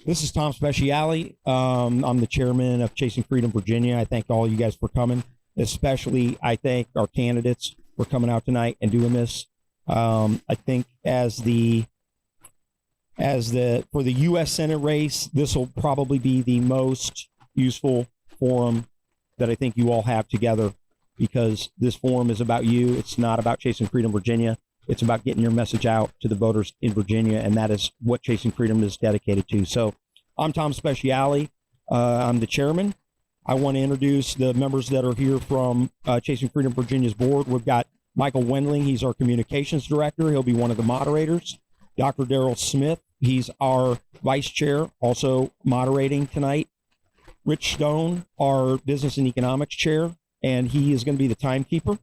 This is Tom Speciale. I'm the chairman of Chasing Freedom Virginia. I thank all you guys for coming. Especially, I thank our candidates for coming out tonight and doing this. I think for the U.S. Senate race, this will probably be the most useful forum that I think you all have together, because this forum is about you. It's not about Chasing Freedom Virginia. It's about getting your message out to the voters in Virginia, and that is what Chasing Freedom is dedicated to. So I'm Tom Speciale. I'm the chairman. I want to introduce the members that are here from Chasing Freedom Virginia's board. We've got Michael Wendling. He's our communications director. He'll be one of the moderators. Dr. Darrell Smith. He's our vice chair, also moderating tonight. Rich Stone, our business and economics chair, and he is going to be the timekeeper.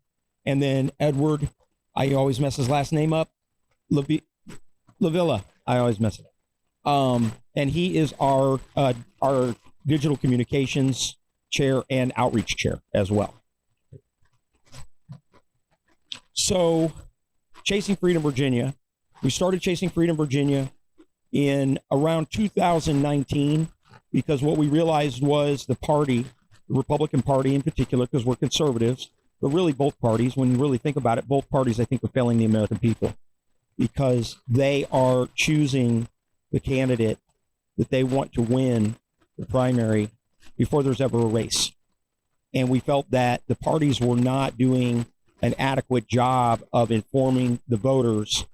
And then Edward, I always mess his last name up, Lavilla. I always mess it up. And he is our digital communications chair and outreach chair as well. So, Chasing Freedom Virginia. We started Chasing Freedom Virginia in around 2019 because what we realized was the party, the Republican Party in particular, because we're conservatives, but really both parties, when you really think about it, both parties, I think, are failing the American people because they are choosing the candidate that they want to win the primary before there's ever a race. And we felt that the parties were not doing an adequate job of informing the voters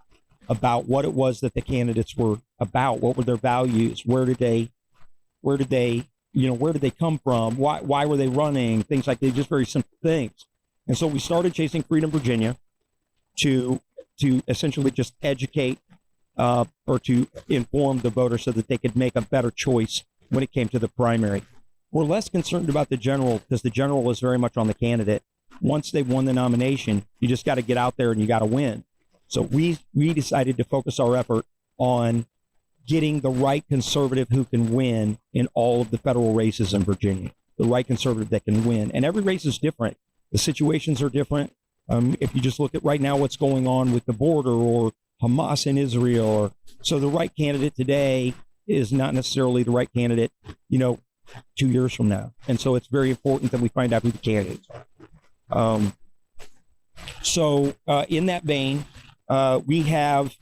about what it was that the candidates were about, what were their values, where did they come from, why were they running, things like that, just very simple things. And so we started Chasing Freedom Virginia to essentially just educate or to inform the voters so that they could make a better choice when it came to the primary. We're less concerned about the general because the general is very much on the candidate. Once they've won the nomination, you just got to get out there and you got to win. So we decided to focus our effort on getting the right conservative who can win in all of the federal races in Virginia, the right conservative that can win. And every race is different. The situations are different. If you just look at right now what's going on with the border or Hamas in Israel, so the right candidate today is not necessarily the right candidate, 2 years from now. And so it's very important that we find out who the candidates are. So in that vein, we have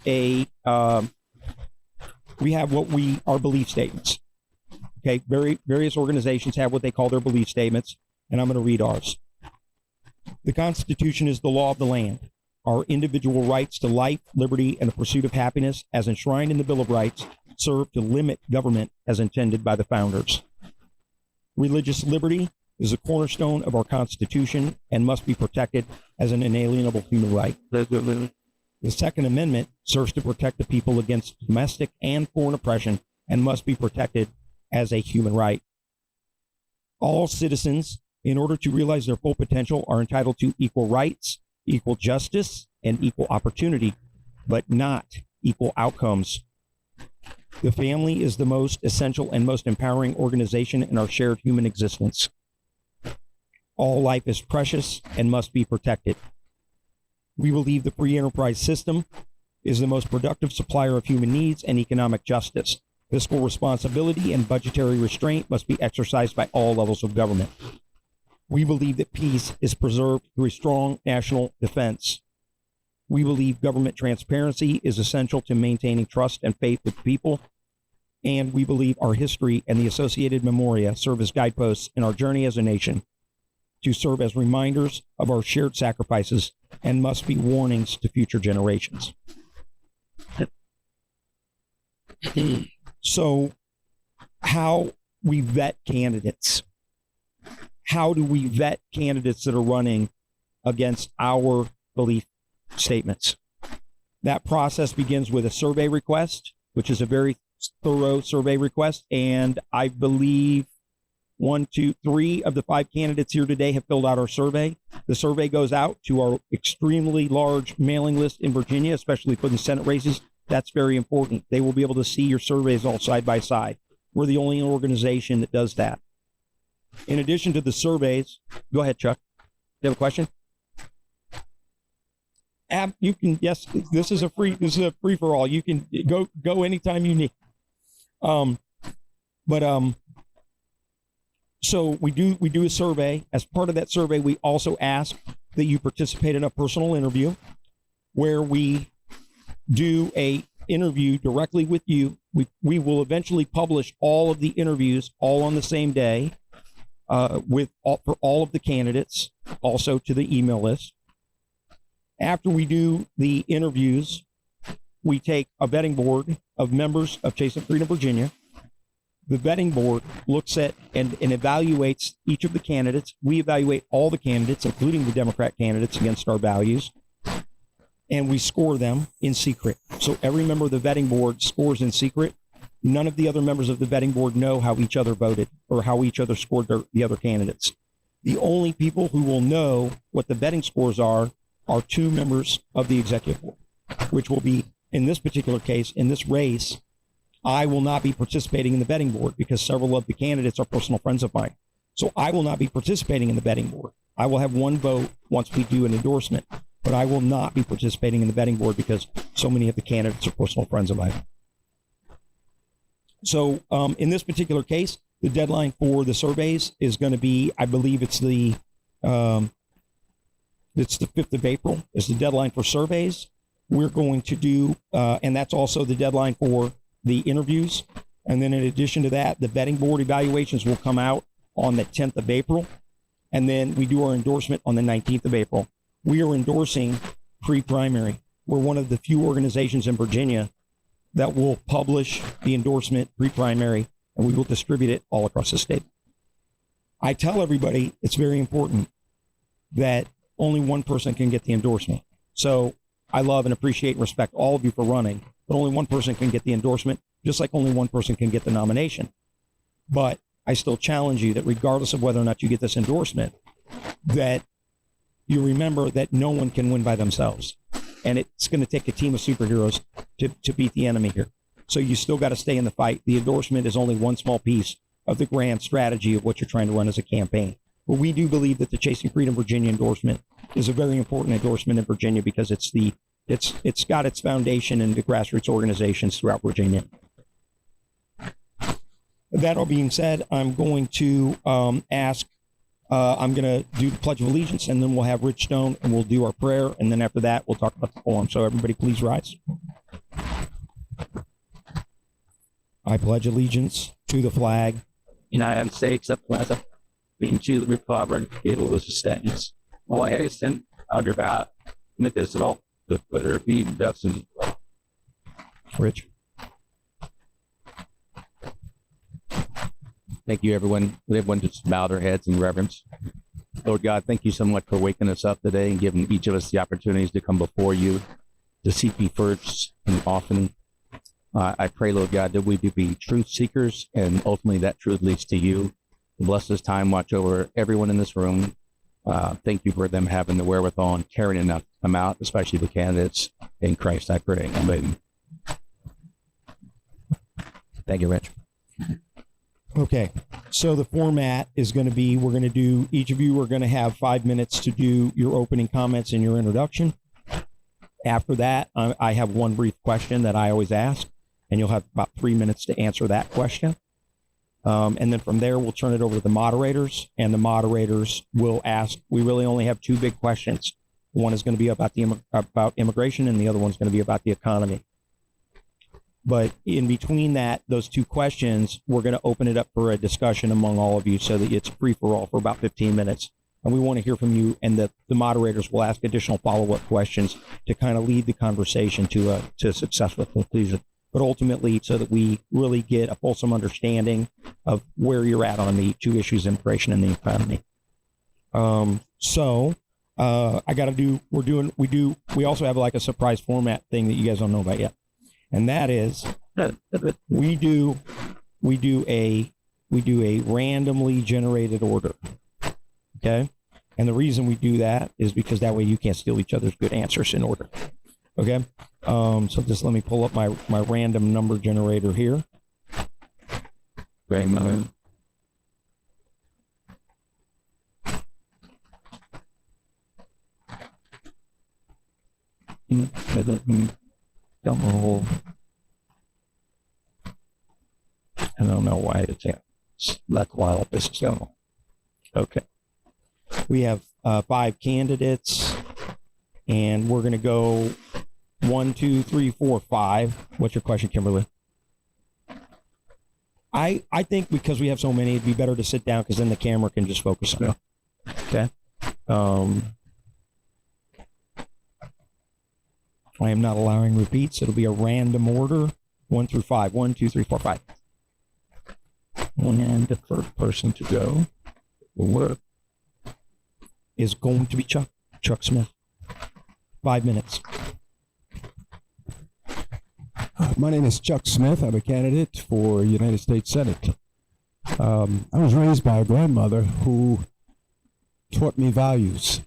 our belief statements. Okay, various organizations have what they call their belief statements, and I'm going to read ours. The Constitution is the law of the land. Our individual rights to life, liberty, and the pursuit of happiness, as enshrined in the Bill of Rights, serve to limit government as intended by the founders. Religious liberty is a cornerstone of our Constitution and must be protected as an inalienable human right. The Second Amendment serves to protect the people against domestic and foreign oppression and must be protected as a human right. All citizens, in order to realize their full potential, are entitled to equal rights, equal justice, and equal opportunity, but not equal outcomes. The family is the most essential and most empowering organization in our shared human existence. All life is precious and must be protected. We believe the free enterprise system is the most productive supplier of human needs and economic justice. Fiscal responsibility and budgetary restraint must be exercised by all levels of government. We believe that peace is preserved through a strong national defense. We believe government transparency is essential to maintaining trust and faith with people. And we believe our history and the associated memoria serve as guideposts in our journey as a nation, to serve as reminders of our shared sacrifices and must be warnings to future generations. So, how we vet candidates. How do we vet candidates that are running against our belief statements? That process begins with a survey request, which is a very thorough survey request, and I believe 1, 2, 3 of the 5 candidates here today have filled out our survey. The survey goes out to our extremely large mailing list in Virginia, especially for the Senate races. That's very important. They will be able to see your surveys all side by side. We're the only organization that does that. In addition to the surveys, go ahead, Chuck. Do you have a question? You can, yes, this is a free for all. You can go anytime you need. But so we do a survey. As part of that survey, we also ask that you participate in a personal interview where we do a interview directly with you. We will eventually publish all of the interviews all on the same day for all of the candidates, also to the email list. After we do the interviews, we take a vetting board of members of Chase and Freedom, Virginia. The vetting board looks at and evaluates each of the candidates. We evaluate all the candidates, including the Democrat candidates, against our values, and we score them in secret. So every member of the vetting board scores in secret. None of the other members of the vetting board know how each other voted or how each other scored the other candidates. The only people who will know what the vetting scores are two members of the executive board, which will be, in this particular case, in this race, I will not be participating in the vetting board because several of the candidates are personal friends of mine. So I will not be participating in the vetting board. I will have one vote once we do an endorsement, but I will not be participating in the vetting board because so many of the candidates are personal friends of mine. So in this particular case, the deadline for the surveys is going to be, I believe it's the 5th of April is the deadline for surveys. We're going to do, and that's also the deadline for the interviews. And then in addition to that, the vetting board evaluations will come out on the 10th of April. And then we do our endorsement on the 19th of April. We are endorsing pre-primary. We're one of the few organizations in Virginia that will publish the endorsement pre-primary, and we will distribute it all across the state. I tell everybody it's very important that only one person can get the endorsement. So I love and appreciate and respect all of you for running, but only one person can get the endorsement, just like only one person can get the nomination. But I still challenge you that regardless of whether or not you get this endorsement, that you remember that no one can win by themselves. And it's going to take a team of superheroes to beat the enemy here. So you still got to stay in the fight. The endorsement is only one small piece of the grand strategy of what you're trying to run as a campaign. But we do believe that the Chasing Freedom Virginia endorsement is a very important endorsement in Virginia because it's got its foundation in the grassroots organizations throughout Virginia. That all being said, I'm going to I'm going to do the Pledge of Allegiance, and then we'll have Rich Stone, and we'll do our prayer, and then after that, we'll talk about the forum. So everybody please rise. I pledge allegiance to the flag, United States of America, being to the republic, it was stands. All hasten under God, indivisible, with liberty and justice. Rich. Thank you, everyone. Everyone just bow their heads in reverence. Lord God, thank you so much for waking us up today and giving each of us the opportunities to come before you, to seek you first and often. I pray, Lord God, that we be truth seekers, and ultimately that truth leads to you. Bless this time. Watch over everyone in this room. Thank you for them having the wherewithal and caring enough to come out, especially the candidates. In Christ, I pray. Amen. Thank you, Rich. Okay, so the format is going to be, each of you are going to have 5 minutes to do your opening comments and your introduction. After that, I have one brief question that I always ask, and you'll have about 3 minutes to answer that question. And then from there, we'll turn it over to the moderators, and the moderators will ask. We really only have two big questions. One is going to be about immigration, and the other one's going to be about the economy. But in between those two questions, we're going to open it up for a discussion among all of you so that it's free for all for about 15 minutes. And we want to hear from you, and the moderators will ask additional follow-up questions to kind of lead the conversation to a successful conclusion. But ultimately, so that we really get a fulsome understanding of where you're at on the two issues, immigration and the economy. We also have like a surprise format thing that you guys don't know about yet. And that is, we do a randomly generated order. Okay. And the reason we do that is because that way you can't steal each other's good answers in order. Okay. So just let me pull up my random number generator here. Great moment. I don't know why it's here. That's why all this is going on. Okay. We have 5 candidates, and we're going to go 1, 2, 3, 4, 5. What's your question, Kimberly? I think because we have so many, it'd be better to sit down because then the camera can just focus on it. Okay. I am not allowing repeats. It'll be a random order, 1 through 5. 1, 2, 3, 4, 5. And the first person to go will work is going to be Chuck Smith. 5 minutes. My name is Chuck Smith. I'm a candidate for United States Senate. I was raised by a grandmother who taught me values,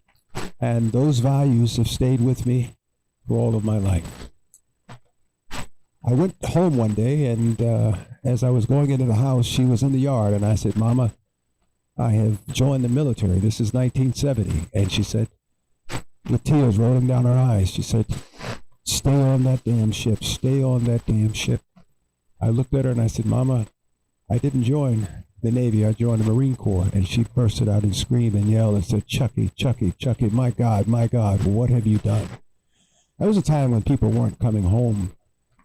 and those values have stayed with me for all of my life. I went home one day, and as I was going into the house, she was in the yard, and I said, "Mama, I have joined the military. This is 1970. And she said, with tears rolling down her eyes, she said, "Stay on that damn ship. Stay on that damn ship." I looked at her and I said, "Mama, I didn't join the Navy. I joined the Marine Corps." And she bursted out and screamed and yelled and said, "Chucky, Chucky, Chucky, my God, what have you done?" That was a time when people weren't coming home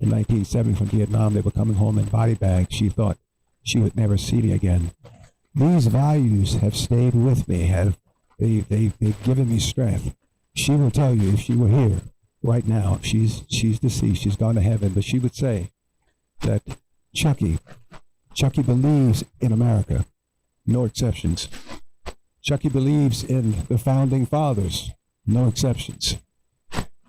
in 1970 from Vietnam. They were coming home in body bags. She thought she would never see me again. These values have stayed with me. They've given me strength. She will tell you if she were here right now, she's deceased, she's gone to heaven, but she would say that Chucky believes in America, no exceptions. Chucky believes in the founding fathers, no exceptions.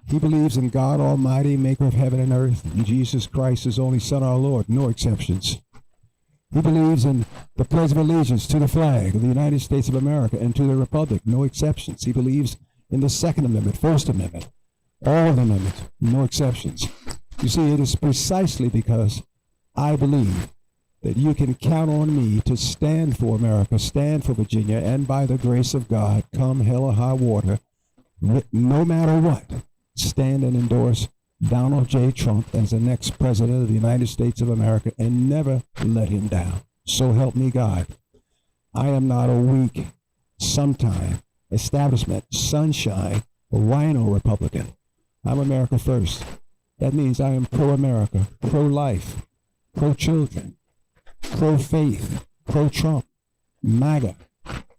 He believes in God Almighty, maker of heaven and earth, and Jesus Christ, his only Son, our Lord, no exceptions. He believes in the Pledge of Allegiance to the flag of the United States of America and to the Republic, no exceptions. He believes in the Second Amendment, First Amendment, all of the amendments, no exceptions. You see, it is precisely because I believe that you can count on me to stand for America, stand for Virginia, and by the grace of God, come hell or high water, no matter what, stand and endorse Donald J. Trump as the next president of the United States of America and never let him down. So help me God. I am not a weak, sometime, establishment, sunshine, rhino Republican. I'm America first. That means I am pro-America, pro-life, pro-children, pro-faith, pro-Trump, MAGA,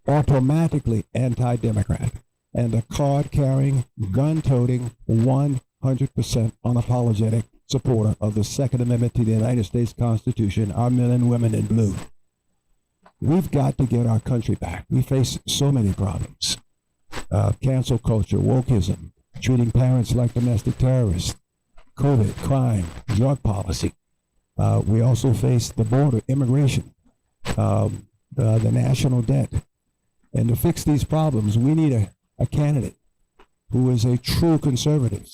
automatically anti-Democrat, and a card-carrying, gun-toting, 100% unapologetic supporter of the Second Amendment to the United States Constitution, our men and women in blue. We've got to get our country back. We face so many problems. Cancel culture, wokeism, treating parents like domestic terrorists, COVID, crime, drug policy. We also face the border, immigration, the national debt. And to fix these problems, we need a candidate who is a true conservative,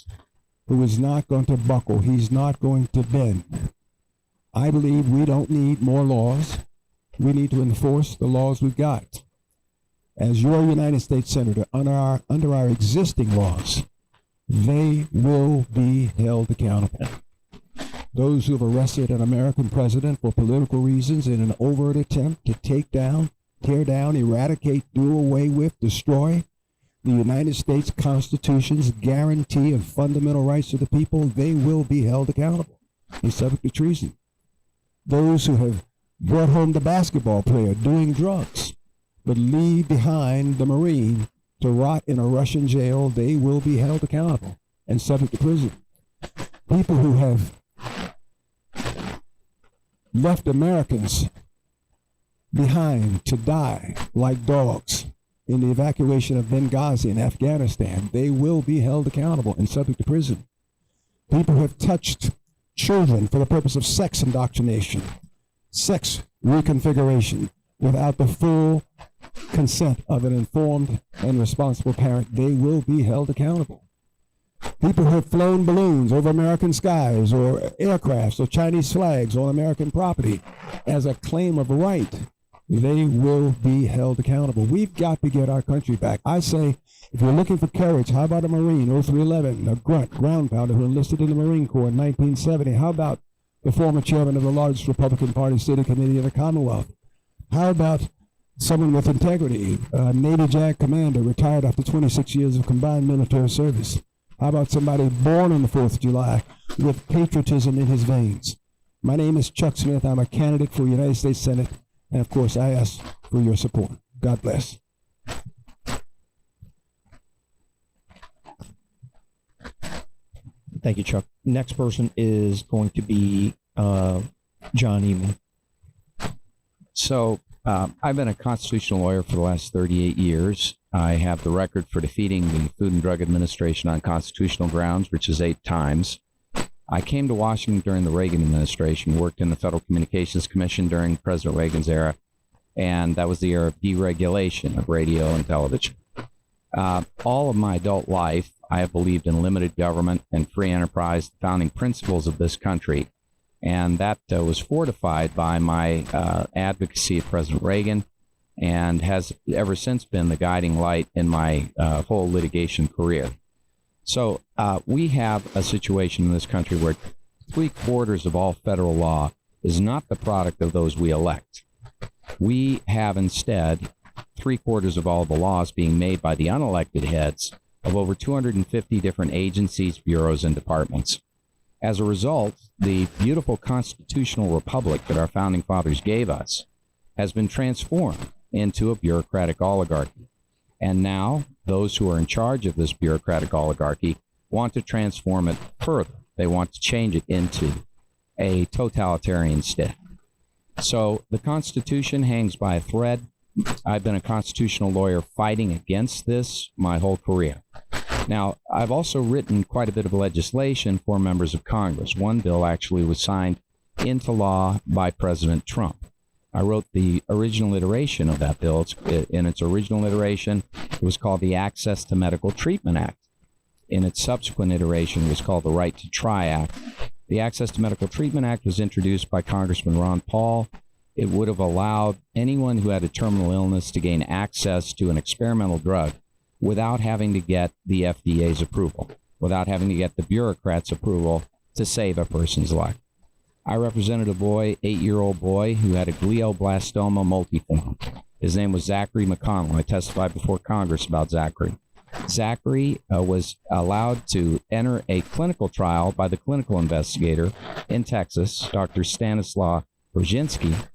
who is not going to buckle. He's not going to bend. I believe we don't need more laws. We need to enforce the laws we've got. As your United States Senator, under our existing laws, they will be held accountable. Those who have arrested an American president for political reasons in an overt attempt to take down, tear down, eradicate, do away with, destroy the United States Constitution's guarantee of fundamental rights of the people, they will be held accountable and subject to treason. Those who have brought home the basketball player doing drugs, but leave behind the Marine to rot in a Russian jail, they will be held accountable and subject to prison. People who have left Americans behind to die like dogs in the evacuation of Benghazi in Afghanistan, they will be held accountable and subject to prison. People who have touched children for the purpose of sex indoctrination, sex reconfiguration, without the full consent of an informed and responsible parent, they will be held accountable. People who have flown balloons over American skies or aircrafts or Chinese flags on American property as a claim of right, they will be held accountable. We've got to get our country back. I say, if you're looking for courage, how about a Marine, 0311, a grunt, ground pounder who enlisted in the Marine Corps in 1970? How about the former chairman of the largest Republican Party sitting committee in the Commonwealth? How about someone with integrity, a Navy JAG commander, retired after 26 years of combined military service? How about somebody born on the 4th of July with patriotism in his veins? My name is Chuck Smith. I'm a candidate for United States Senate, and of course, I ask for your support. God bless. Thank you, Chuck. Next person is going to be John Eman. So I've been a constitutional lawyer for the last 38 years. I have the record for defeating the Food and Drug Administration on constitutional grounds, which is 8 times. I came to Washington during the Reagan administration, worked in the Federal Communications Commission during President Reagan's era, and that was the era of deregulation of radio and television. All of my adult life, I have believed in limited government and free enterprise, the founding principles of this country. And that was fortified by my advocacy of President Reagan, and has ever since been the guiding light in my whole litigation career. So we have a situation in this country where 3/4 of all federal law is not the product of those we elect. We have instead 3/4 of all the laws being made by the unelected heads of over 250 different agencies, bureaus, and departments. As a result, the beautiful constitutional republic that our founding fathers gave us has been transformed into a bureaucratic oligarchy. And now those who are in charge of this bureaucratic oligarchy want to transform it further. They want to change it into a totalitarian state. So the Constitution hangs by a thread. I've been a constitutional lawyer fighting against this my whole career. Now, I've also written quite a bit of legislation for members of Congress. One bill actually was signed into law by President Trump. I wrote the original iteration of that bill. In its original iteration, it was called the Access to Medical Treatment Act. In its subsequent iteration, it was called the Right to Try Act. The Access to Medical Treatment Act was introduced by Congressman Ron Paul. It would have allowed anyone who had a terminal illness to gain access to an experimental drug without having to get the FDA's approval, without having to get the bureaucrats' approval to save a person's life. I represented a boy, 8-year-old boy, who had a glioblastoma multiforme. His name was Zachary McConnell. I testified before Congress about Zachary. Zachary was allowed to enter a clinical trial by the clinical investigator in Texas, Dr. Stanislaw Brzezinski,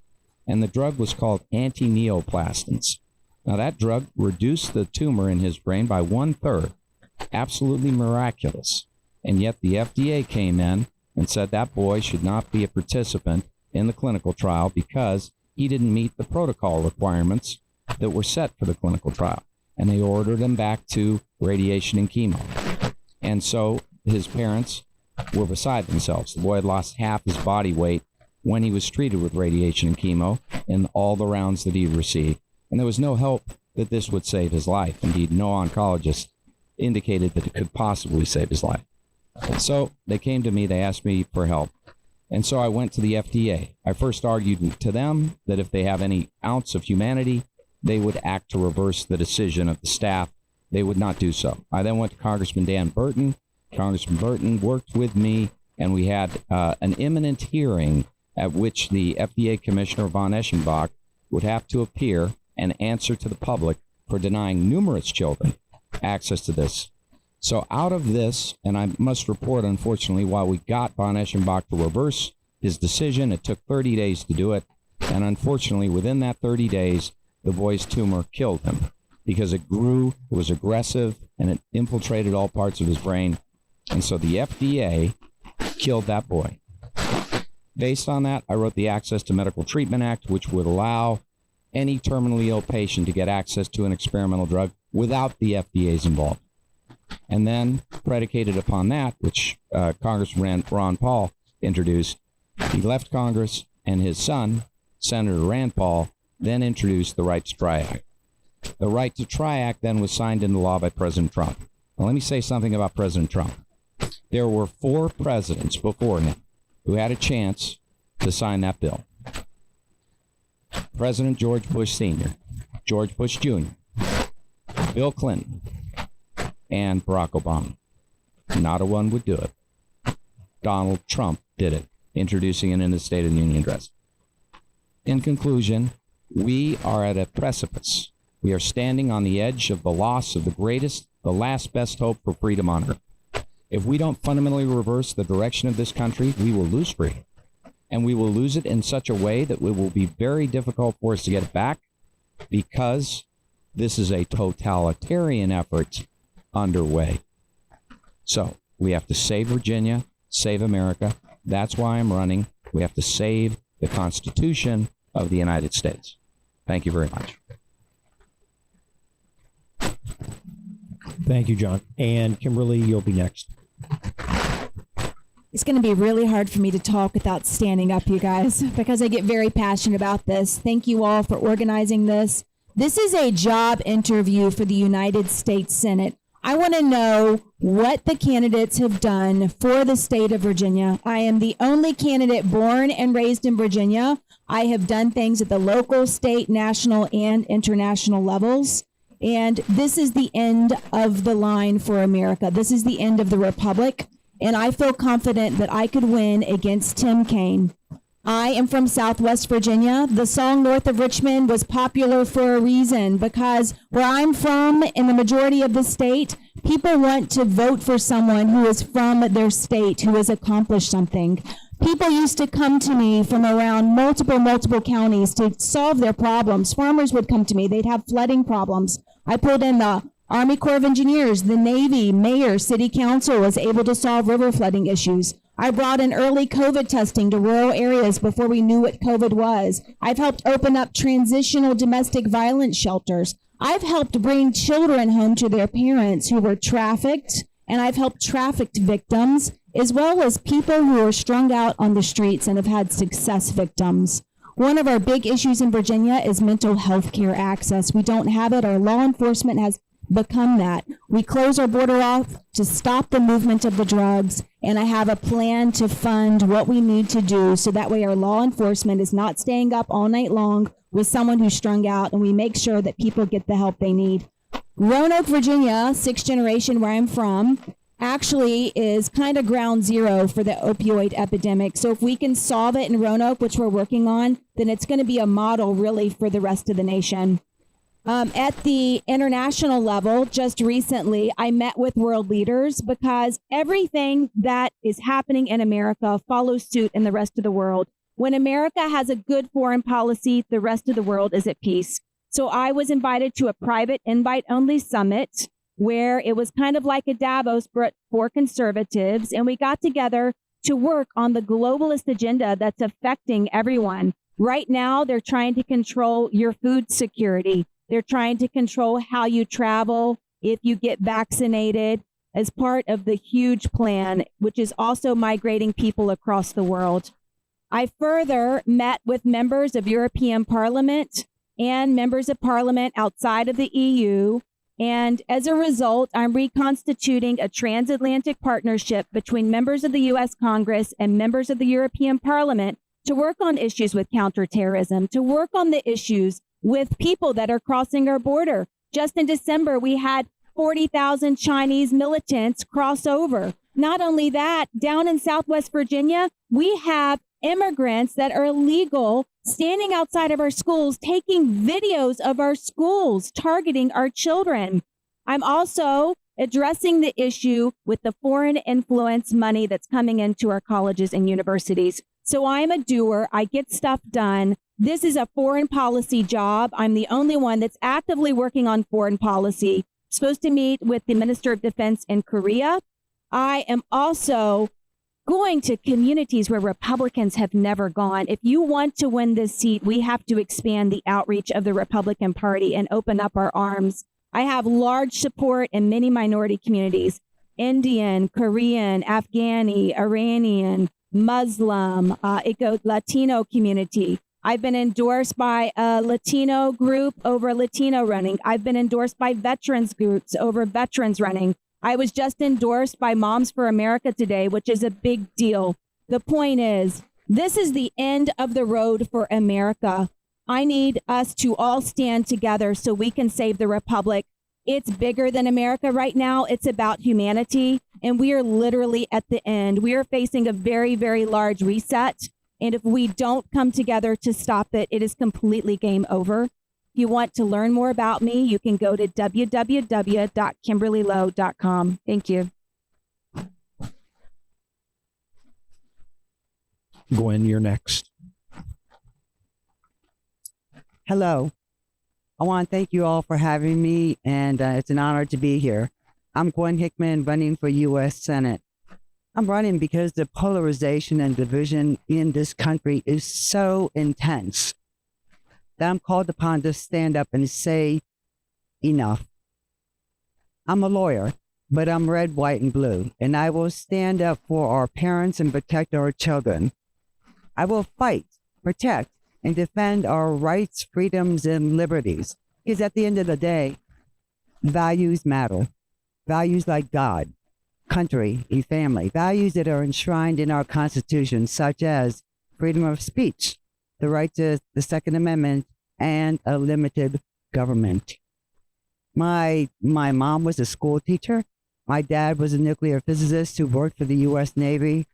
and the drug was called anti-neoplastins. Now, that drug reduced the tumor in his brain by 1/3. Absolutely miraculous. And yet the FDA came in and said that boy should not be a participant in the clinical trial because he didn't meet the protocol requirements that were set for the clinical trial. And they ordered him back to radiation and chemo. And so his parents were beside themselves. The boy had lost half his body weight when he was treated with radiation and chemo in all the rounds that he received. And there was no hope that this would save his life. Indeed, no oncologist indicated that it could possibly save his life. So they came to me, they asked me for help. And so I went to the FDA. I first argued to them that if they have any ounce of humanity, they would act to reverse the decision of the staff. They would not do so. I then went to Congressman Dan Burton. Congressman Burton worked with me, and we had an imminent hearing at which the FDA Commissioner von Eschenbach would have to appear and answer to the public for denying numerous children access to this. So out of this, and I must report, unfortunately, while we got von Eschenbach to reverse his decision, it took 30 days to do it. And unfortunately, within that 30 days, the boy's tumor killed him because it grew, it was aggressive, and it infiltrated all parts of his brain. And so the FDA killed that boy. Based on that, I wrote the Access to Medical Treatment Act, which would allow any terminally ill patient to get access to an experimental drug without the FDA's involvement. And then, predicated upon that, which Congressman Ron Paul introduced, he left Congress, and his son, Senator Rand Paul, then introduced the Right to Try Act. The Right to Try Act then was signed into law by President Trump. Now, let me say something about President Trump. There were 4 presidents before him who had a chance to sign that bill. President George Bush Sr., George Bush Jr., Bill Clinton, and Barack Obama. Not a one would do it. Donald Trump did it introducing it in the State of the Union address. In conclusion, we are at a precipice. We are standing on the edge of the loss of the last best hope for freedom on earth. If we don't fundamentally reverse the direction of this country, we will lose freedom. And we will lose it in such a way that it will be very difficult for us to get it back, because this is a totalitarian effort underway. So we have to save Virginia, save America. That's why I'm running. We have to save the Constitution of the United States. Thank you very much. Thank you, John. And Kimberly, you'll be next. It's going to be really hard for me to talk without standing up, you guys, because I get very passionate about this. Thank you all for organizing this. This is a job interview for the United States Senate. I want to know what the candidates have done for the state of Virginia. I am the only candidate born and raised in Virginia. I have done things at the local, state, national, and international levels. And this is the end of the line for America. This is the end of the republic. And I feel confident that I could win against Tim Kaine. I am from Southwest Virginia. The song North of Richmond was popular for a reason, because where I'm from, in the majority of the state, people want to vote for someone who is from their state, who has accomplished something. People used to come to me from around multiple counties to solve their problems. Farmers would come to me. They'd have flooding problems. I pulled in the Army Corps of Engineers, the Navy, mayor, city council was able to solve river flooding issues. I brought in early COVID testing to rural areas before we knew what COVID was. I've helped open up transitional domestic violence shelters. I've helped bring children home to their parents who were trafficked, and I've helped trafficked victims, as well as people who are strung out on the streets and have had success victims. One of our big issues in Virginia is mental health care access. We don't have it. Our law enforcement has become that. We close our border off to stop the movement of the drugs, and I have a plan to fund what we need to do so that way our law enforcement is not staying up all night long with someone who's strung out, and we make sure that people get the help they need. Roanoke, Virginia, 6th generation, where I'm from, actually is kind of ground zero for the opioid epidemic. So if we can solve it in Roanoke, which we're working on, then it's going to be a model really for the rest of the nation. At the international level, just recently, I met with world leaders because everything that is happening in America follows suit in the rest of the world. When America has a good foreign policy, the rest of the world is at peace. So I was invited to a private invite-only summit where it was kind of like a Davos but for conservatives, and we got together to work on the globalist agenda that's affecting everyone. Right now, they're trying to control your food security. They're trying to control how you travel, if you get vaccinated, as part of the huge plan, which is also migrating people across the world. I further met with members of European Parliament and members of Parliament outside of the EU. And as a result, I'm reconstituting a transatlantic partnership between members of the U.S. Congress and members of the European Parliament to work on issues with counterterrorism, to work on the issues with people that are crossing our border. Just in December, we had 40,000 Chinese militants cross over. Not only that, down in Southwest Virginia, we have immigrants that are illegal standing outside of our schools, taking videos of our schools, targeting our children. I'm also addressing the issue with the foreign influence money that's coming into our colleges and universities. So I'm a doer. I get stuff done. This is a foreign policy job. I'm the only one that's actively working on foreign policy. Supposed to meet with the Minister of Defense in Korea. I am also going to communities where Republicans have never gone. If you want to win this seat, we have to expand the outreach of the Republican Party and open up our arms. I have large support in many minority communities: Indian, Korean, Afghani, Iranian, Muslim, Latino community. I've been endorsed by a Latino group over Latino running. I've been endorsed by veterans groups over veterans running. I was just endorsed by Moms for America today, which is a big deal. The point is, this is the end of the road for America. I need us to all stand together so we can save the republic. It's bigger than America right now. It's about humanity. And we are literally at the end. We are facing a very, very large reset. And if we don't come together to stop it, it is completely game over. If you want to learn more about me, you can go to www.kimberlylowe.com. Thank you. Gwen, you're next. Hello. I want to thank you all for having me, and it's an honor to be here. I'm Gwen Hickman, running for U.S. Senate. I'm running because the polarization and division in this country is so intense that I'm called upon to stand up and say enough. I'm a lawyer, but I'm red, white, and blue, and I will stand up for our parents and protect our children. I will fight, protect, and defend our rights, freedoms, and liberties. Because at the end of the day, values matter. Values like God, country, and family. Values that are enshrined in our Constitution, such as freedom of speech, the right to the Second Amendment, and a limited government. My mom was a school teacher. My dad was a nuclear physicist who worked for the U.S. Navy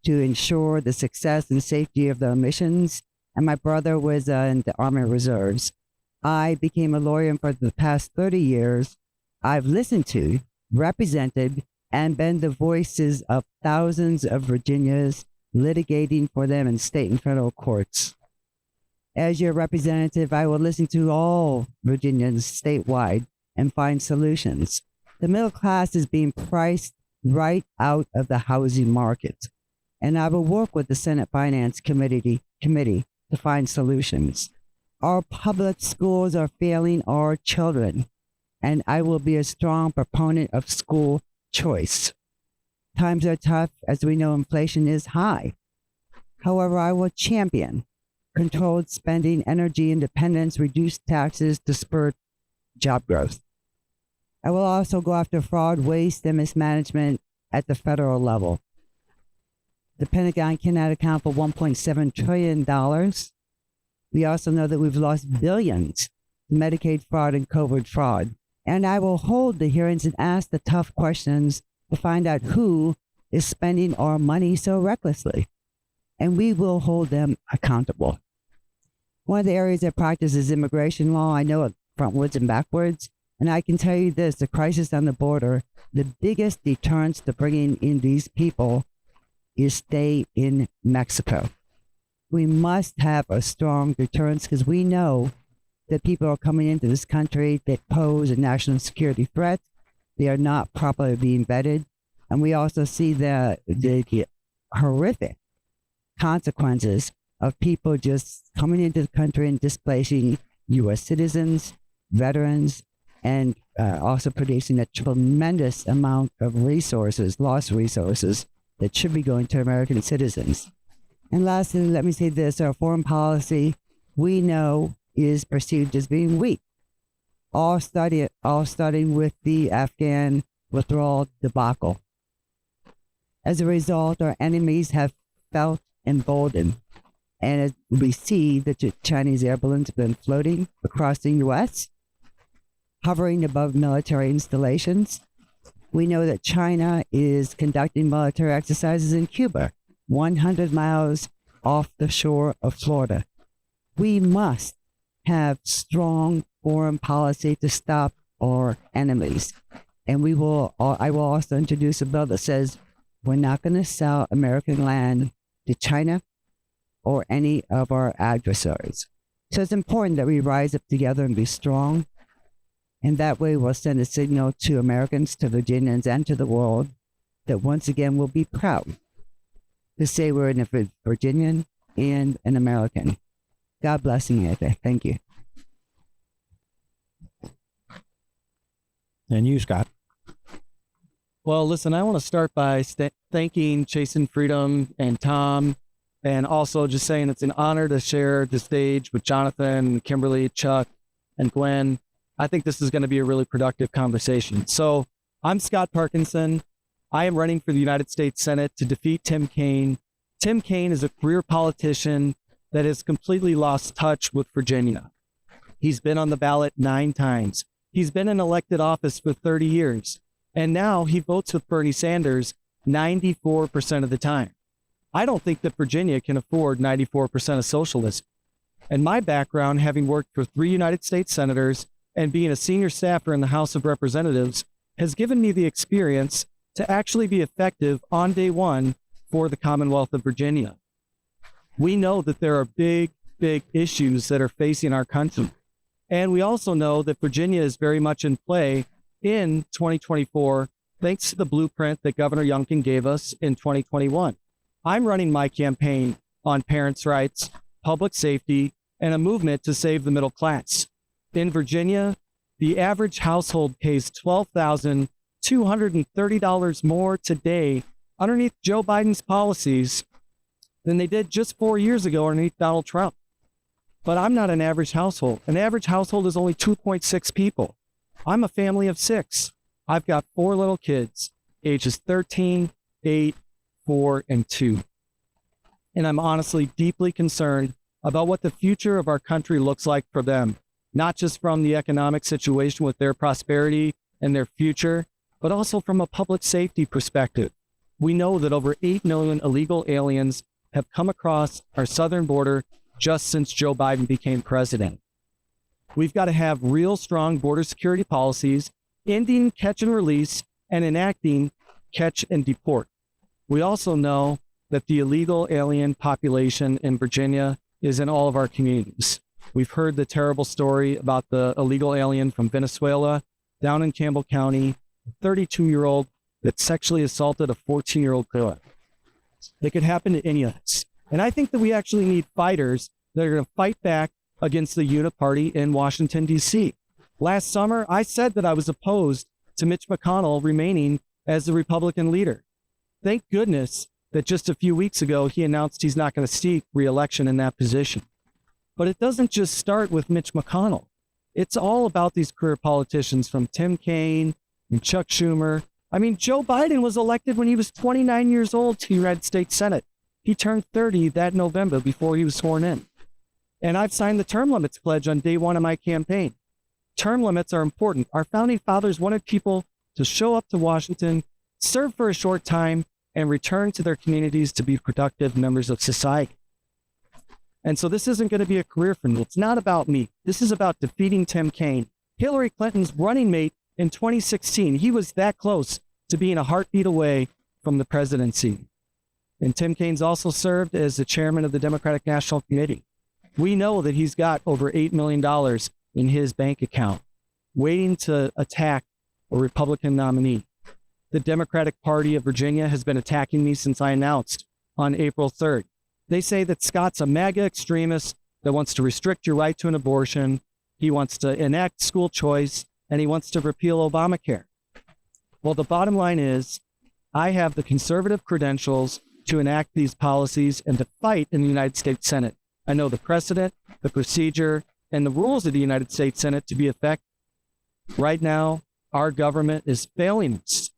to ensure the success and safety of the missions. And my brother was in the Army Reserves. I became a lawyer, and for the past 30 years, I've listened to, represented, and been the voices of thousands of Virginians, litigating for them in state and federal courts. As your representative, I will listen to all Virginians statewide and find solutions. The middle class is being priced right out of the housing market, and I will work with the Senate Finance Committee to find solutions. Our public schools are failing our children, and I will be a strong proponent of school choice. Times are tough. As we know, inflation is high. However, I will champion controlled spending, energy independence, reduced taxes to spur job growth. I will also go after fraud, waste, and mismanagement at the federal level. The Pentagon cannot account for $1.7 trillion. We also know that we've lost billions to Medicaid fraud and COVID fraud. And I will hold the hearings and ask the tough questions to find out who is spending our money so recklessly. And we will hold them accountable. One of the areas I practice is immigration law. I know it frontwards and backwards. And I can tell you this, the crisis on the border, the biggest deterrence to bringing in these people is stay in Mexico. We must have a strong deterrence because we know that people are coming into this country that pose a national security threat. They are not properly being vetted. And we also see the horrific consequences of people just coming into the country and displacing U.S. citizens, veterans, and also producing a tremendous amount of resources, lost resources, that should be going to American citizens. And lastly, let me say this, our foreign policy, we know, is perceived as being weak. All starting with the Afghan withdrawal debacle. As a result, our enemies have felt emboldened. And as we see that the Chinese air balloons have been floating across the U.S., hovering above military installations. We know that China is conducting military exercises in Cuba, 100 miles off the shore of Florida. We must have strong foreign policy to stop our enemies. And I will also introduce a bill that says we're not going to sell American land to China or any of our adversaries. So it's important that we rise up together and be strong. And that way we'll send a signal to Americans, to Virginians, and to the world that once again we'll be proud to say we're a Virginian and an American. God bless America. Thank you. And you, Scott. Well, listen, I want to start by thanking Chasing Freedom and Tom, and also just saying it's an honor to share the stage with Jonathan, Kimberly, Chuck, and Gwen. I think this is going to be a really productive conversation. So I'm Scott Parkinson. I am running for the United States Senate to defeat Tim Kaine. Tim Kaine is a career politician that has completely lost touch with Virginia. He's been on the ballot 9 times. He's been in elected office for 30 years, and now he votes with Bernie Sanders 94% of the time. I don't think that Virginia can afford 94% of socialism. And my background, having worked for 3 United States senators and being a senior staffer in the House of Representatives, has given me the experience to actually be effective on day one for the Commonwealth of Virginia. We know that there are big issues that are facing our country. And we also know that Virginia is very much in play in 2024, thanks to the blueprint that Governor Youngkin gave us in 2021. I'm running my campaign on parents' rights, public safety, and a movement to save the middle class. In Virginia, the average household pays $12,230 more today underneath Joe Biden's policies than they did just 4 years ago underneath Donald Trump. But I'm not an average household. An average household is only 2.6 people. I'm a family of 6. I've got 4 little kids, ages 13, 8, 4, and 2. And I'm honestly deeply concerned about what the future of our country looks like for them, not just from the economic situation with their prosperity and their future, but also from a public safety perspective. We know that over 8 million illegal aliens have come across our southern border just since Joe Biden became president. We've got to have real strong border security policies, ending catch and release, and enacting catch and deport. We also know that the illegal alien population in Virginia is in all of our communities. We've heard the terrible story about the illegal alien from Venezuela down in Campbell County, a 32-year-old that sexually assaulted a 14-year-old girl. It could happen to any of us. And I think that we actually need fighters that are going to fight back against the uniparty in Washington, D.C. Last summer, I said that I was opposed to Mitch McConnell remaining as the Republican leader. Thank goodness that just a few weeks ago, he announced he's not going to seek re-election in that position. But it doesn't just start with Mitch McConnell. It's all about these career politicians from Tim Kaine and Chuck Schumer. I mean, Joe Biden was elected when he was 29 years old to the United States Senate. He turned 30 that November before he was sworn in. And I've signed the term limits pledge on day one of my campaign. Term limits are important. Our founding fathers wanted people to show up to Washington, serve for a short time, and return to their communities to be productive members of society. And so this isn't going to be a career for me. It's not about me. This is about defeating Tim Kaine, Hillary Clinton's running mate in 2016. He was that close to being a heartbeat away from the presidency. And Tim Kaine's also served as the chairman of the Democratic National Committee. We know that he's got over $8 million in his bank account, waiting to attack a Republican nominee. The Democratic Party of Virginia has been attacking me since I announced on April 3rd. They say that Scott's a MAGA extremist that wants to restrict your right to an abortion. He wants to enact school choice, and he wants to repeal Obamacare. Well, the bottom line is I have the conservative credentials to enact these policies and to fight in the United States Senate. I know the precedent, the procedure, and the rules of the United States Senate to be effective. Right now, our government is failing us.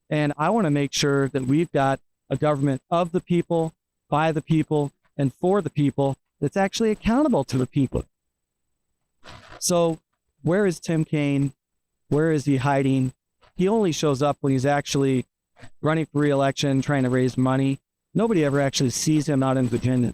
And I want to make sure that we've got a government of the people, by the people, and for the people that's actually accountable to the people. So where is Tim Kaine? Where is he hiding? He only shows up when he's actually running for re-election, trying to raise money. Nobody ever actually sees him out in Virginia.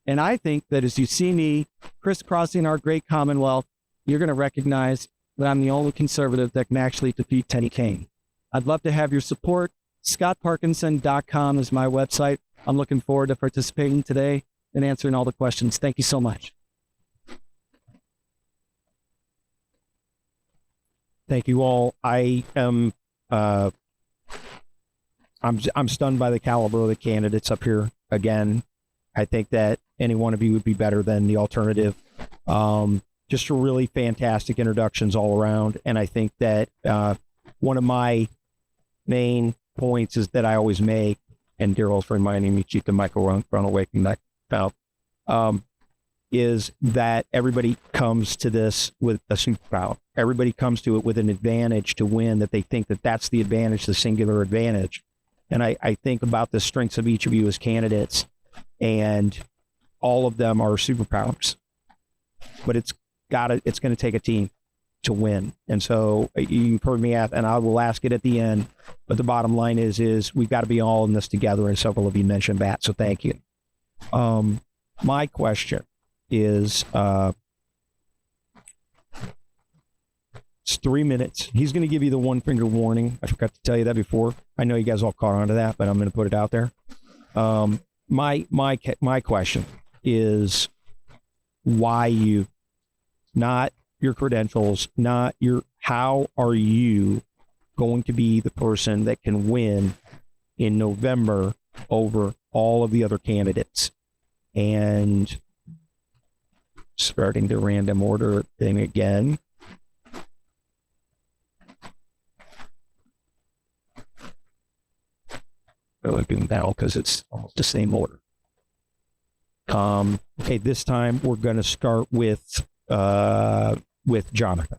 And I think that as you see me crisscrossing our great Commonwealth, you're going to recognize that I'm the only conservative that can actually defeat Tim Kaine. I'd love to have your support. ScottParkinson.com is my website. I'm looking forward to participating today and answering all the questions. Thank you so much. Thank you all. I am I'm stunned by the caliber of the candidates up here again. I think that any one of you would be better than the alternative. Just really fantastic introductions all around. And I think that one of my main points is that I always make, and Daryl's reminding me, keep the microphone away from that mouth, is that everybody comes to this with a superpower. Everybody comes to it with an advantage to win, that they think that that's the advantage, the singular advantage. And I think about the strengths of each of you as candidates, and all of them are superpowers. But it's going to take a team. to win. And so you've heard me ask, and I will ask it at the end. But the bottom line is we've got to be all in this together, and several of you mentioned that. So thank you. My question is, it's 3 minutes. He's going to give you the 1 finger warning. I forgot to tell you that before. I know you guys all caught on to that, but I'm going to put it out there. My question is why you, not your credentials, not your, how are you going to be the person that can win in November over all of the other candidates? And starting the random order thing again. Really doing that because it's almost the same order. Okay, this time we're going to start with Jonathan.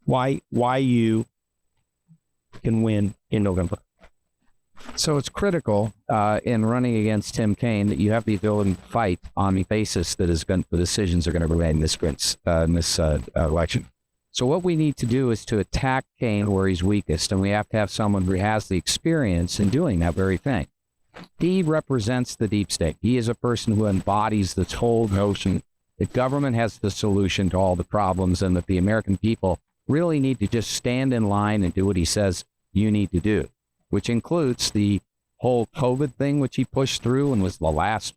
Why you can win in November? So it's critical in running against Tim Kaine that you have the ability to fight on the basis that the decisions are going to be made in this election. So what we need to do is to attack Kaine where he's weakest, and we have to have someone who has the experience in doing that very thing. He represents the deep state. He is a person who embodies this whole notion that government has the solution to all the problems and that the American people really need to just stand in line and do what he says you need to do, which includes the whole COVID thing, which he pushed through and was the last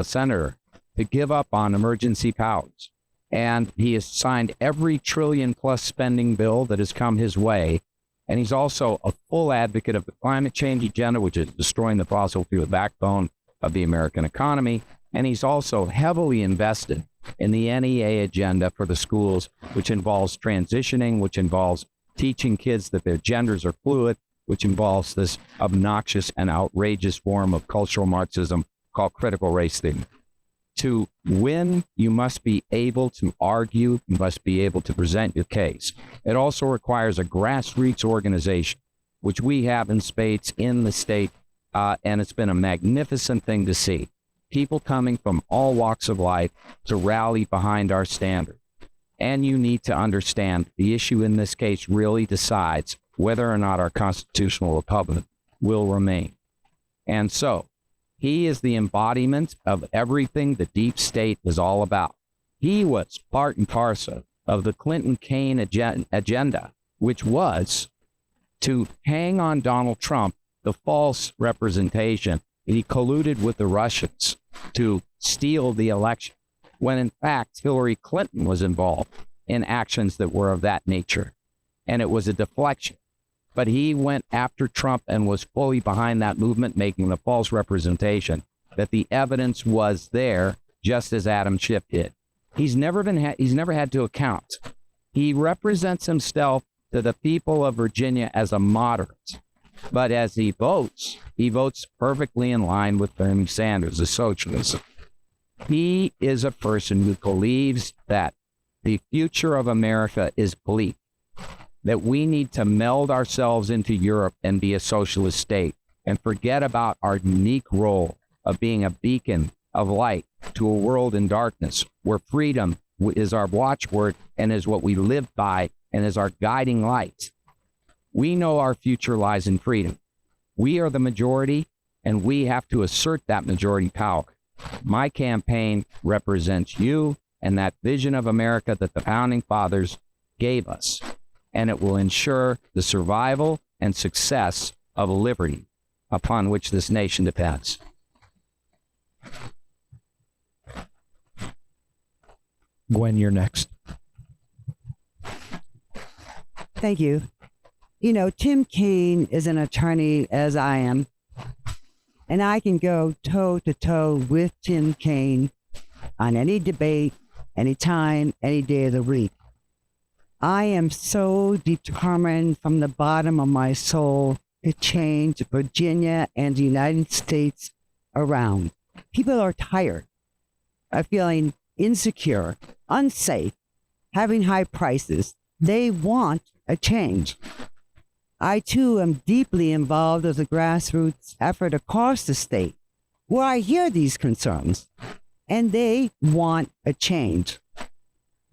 senator to give up on emergency powers. And he has signed every $1 trillion+ spending bill that has come his way. And he's also a full advocate of the climate change agenda, which is destroying the fossil fuel backbone of the American economy. And he's also heavily invested in the NEA agenda for the schools, which involves transitioning, which involves teaching kids that their genders are fluid, which involves this obnoxious and outrageous form of cultural Marxism called critical race theory. To win, you must be able to argue, you must be able to present your case. It also requires a grassroots organization, which we have in spades in the state, and it's been a magnificent thing to see. People coming from all walks of life to rally behind our standard. And you need to understand the issue in this case really decides whether or not our constitutional republic will remain. And so, he is the embodiment of everything the deep state is all about. He was part and parcel of the Clinton-Kaine agenda, which was to hang on Donald Trump the false representation that he colluded with the Russians to steal the election, when in fact Hillary Clinton was involved in actions that were of that nature. And it was a deflection. But he went after Trump and was fully behind that movement, making the false representation that the evidence was there, just as Adam Schiff did. He's never had to account. He represents himself to the people of Virginia as a moderate, but as he votes perfectly in line with Bernie Sanders, a socialist. He is a person who believes that the future of America is bleak, that we need to meld ourselves into Europe and be a socialist state and forget about our unique role of being a beacon of light to a world in darkness, where freedom is our watchword and is what we live by and is our guiding light. We know our future lies in freedom. We are the majority, and we have to assert that majority power. My campaign represents you and that vision of America that the Founding Fathers gave us. And it will ensure the survival and success of liberty upon which this nation depends. Gwen, you're next. Thank you. You know, Tim Kaine is an attorney, as I am, and I can go toe to toe with Tim Kaine on any debate, any time, any day of the week. I am so determined from the bottom of my soul to change Virginia and the United States around. People are tired of feeling insecure, unsafe, having high prices. They want a change. I, too, am deeply involved as a grassroots effort across the state where I hear these concerns, and they want a change.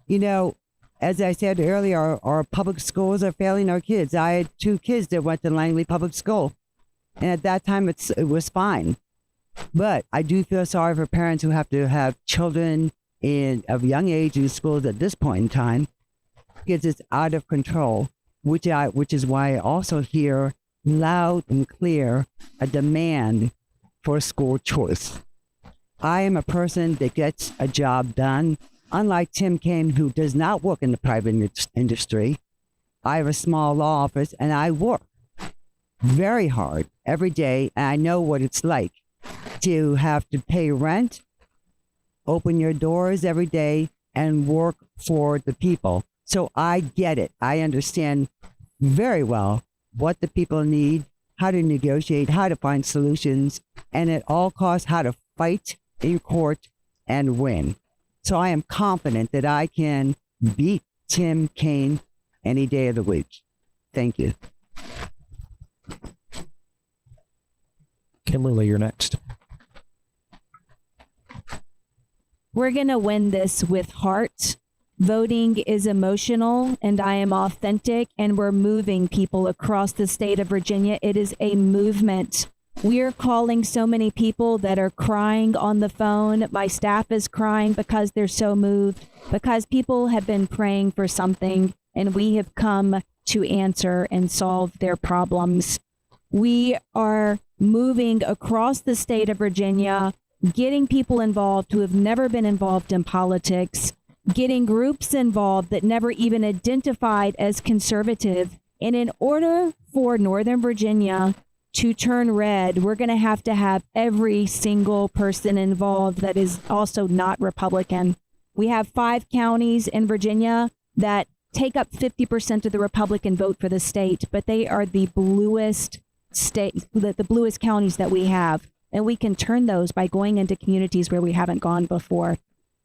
You know, as I said earlier, our public schools are failing our kids. I had 2 kids that went to Langley Public School, and at that time it was fine. But I do feel sorry for parents who have to have children of young age in schools at this point in time, because it's out of control, which is why I also hear loud and clear a demand for school choice. I am a person that gets a job done. Unlike Tim Kaine, who does not work in the private industry, I have a small law office and I work very hard every day. And I know what it's like to have to pay rent, open your doors every day, and work for the people. So I get it. I understand very well what the people need, how to negotiate, how to find solutions, and at all costs, how to fight in court and win. So I am confident that I can beat Tim Kaine any day of the week. Thank you. Kimberly, you're next. We're going to win this with heart. Voting is emotional, and I am authentic, and we're moving people across the state of Virginia. It is a movement. We're calling so many people that are crying on the phone. My staff is crying because they're so moved, because people have been praying for something, and we have come to answer and solve their problems. We are moving across the state of Virginia, getting people involved who have never been involved in politics, getting groups involved that never even identified as conservative. And in order for Northern Virginia to turn red, we're going to have every single person involved that is also not Republican. We have 5 counties in Virginia that take up 50% of the Republican vote for the state, but they are the bluest state, the bluest counties that we have. And we can turn those by going into communities where we haven't gone before.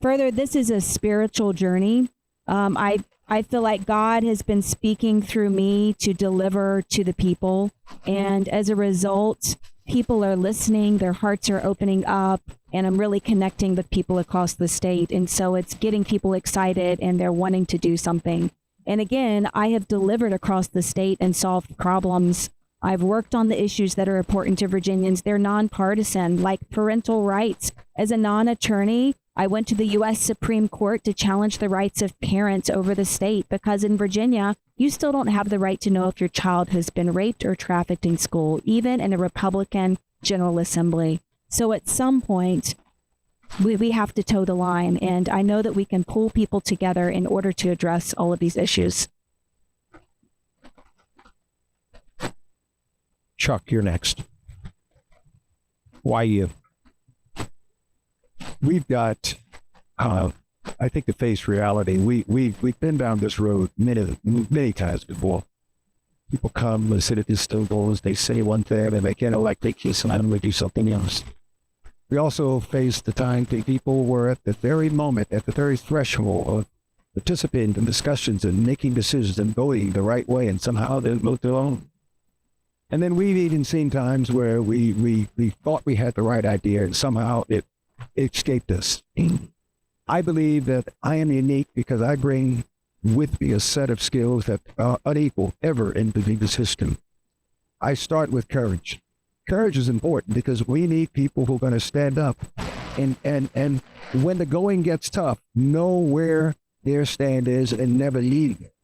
Further, this is a spiritual journey. I feel like God has been speaking through me to deliver to the people. And as a result, people are listening, their hearts are opening up, and I'm really connecting with people across the state. And so it's getting people excited and they're wanting to do something. And again, I have delivered across the state and solved problems. I've worked on the issues that are important to Virginians. They're nonpartisan, like parental rights. As a non-attorney, I went to the U.S. Supreme Court to challenge the rights of parents over the state, because in Virginia, you still don't have the right to know if your child has been raped or trafficked in school, even in a Republican General Assembly. So at some point, we have to toe the line, and I know that we can pull people together in order to address all of these issues. Chuck, you're next. Why you? We've got, I think, to face reality. We've been down this road many times before. People come and sit at these tables, they say one thing, and they can't elect, they kiss, and they do something else. We also face the time that people were at the very moment, at the very threshold of participating in discussions and making decisions and voting the right way, and somehow they vote alone. And then we've even seen times where we thought we had the right idea, and somehow it escaped us. I believe that I am unique because I bring with me a set of skills that are unequal ever in the legal system. I start with courage. Courage is important because we need people who are going to stand up and when the going gets tough, know where their stand is and never leave it.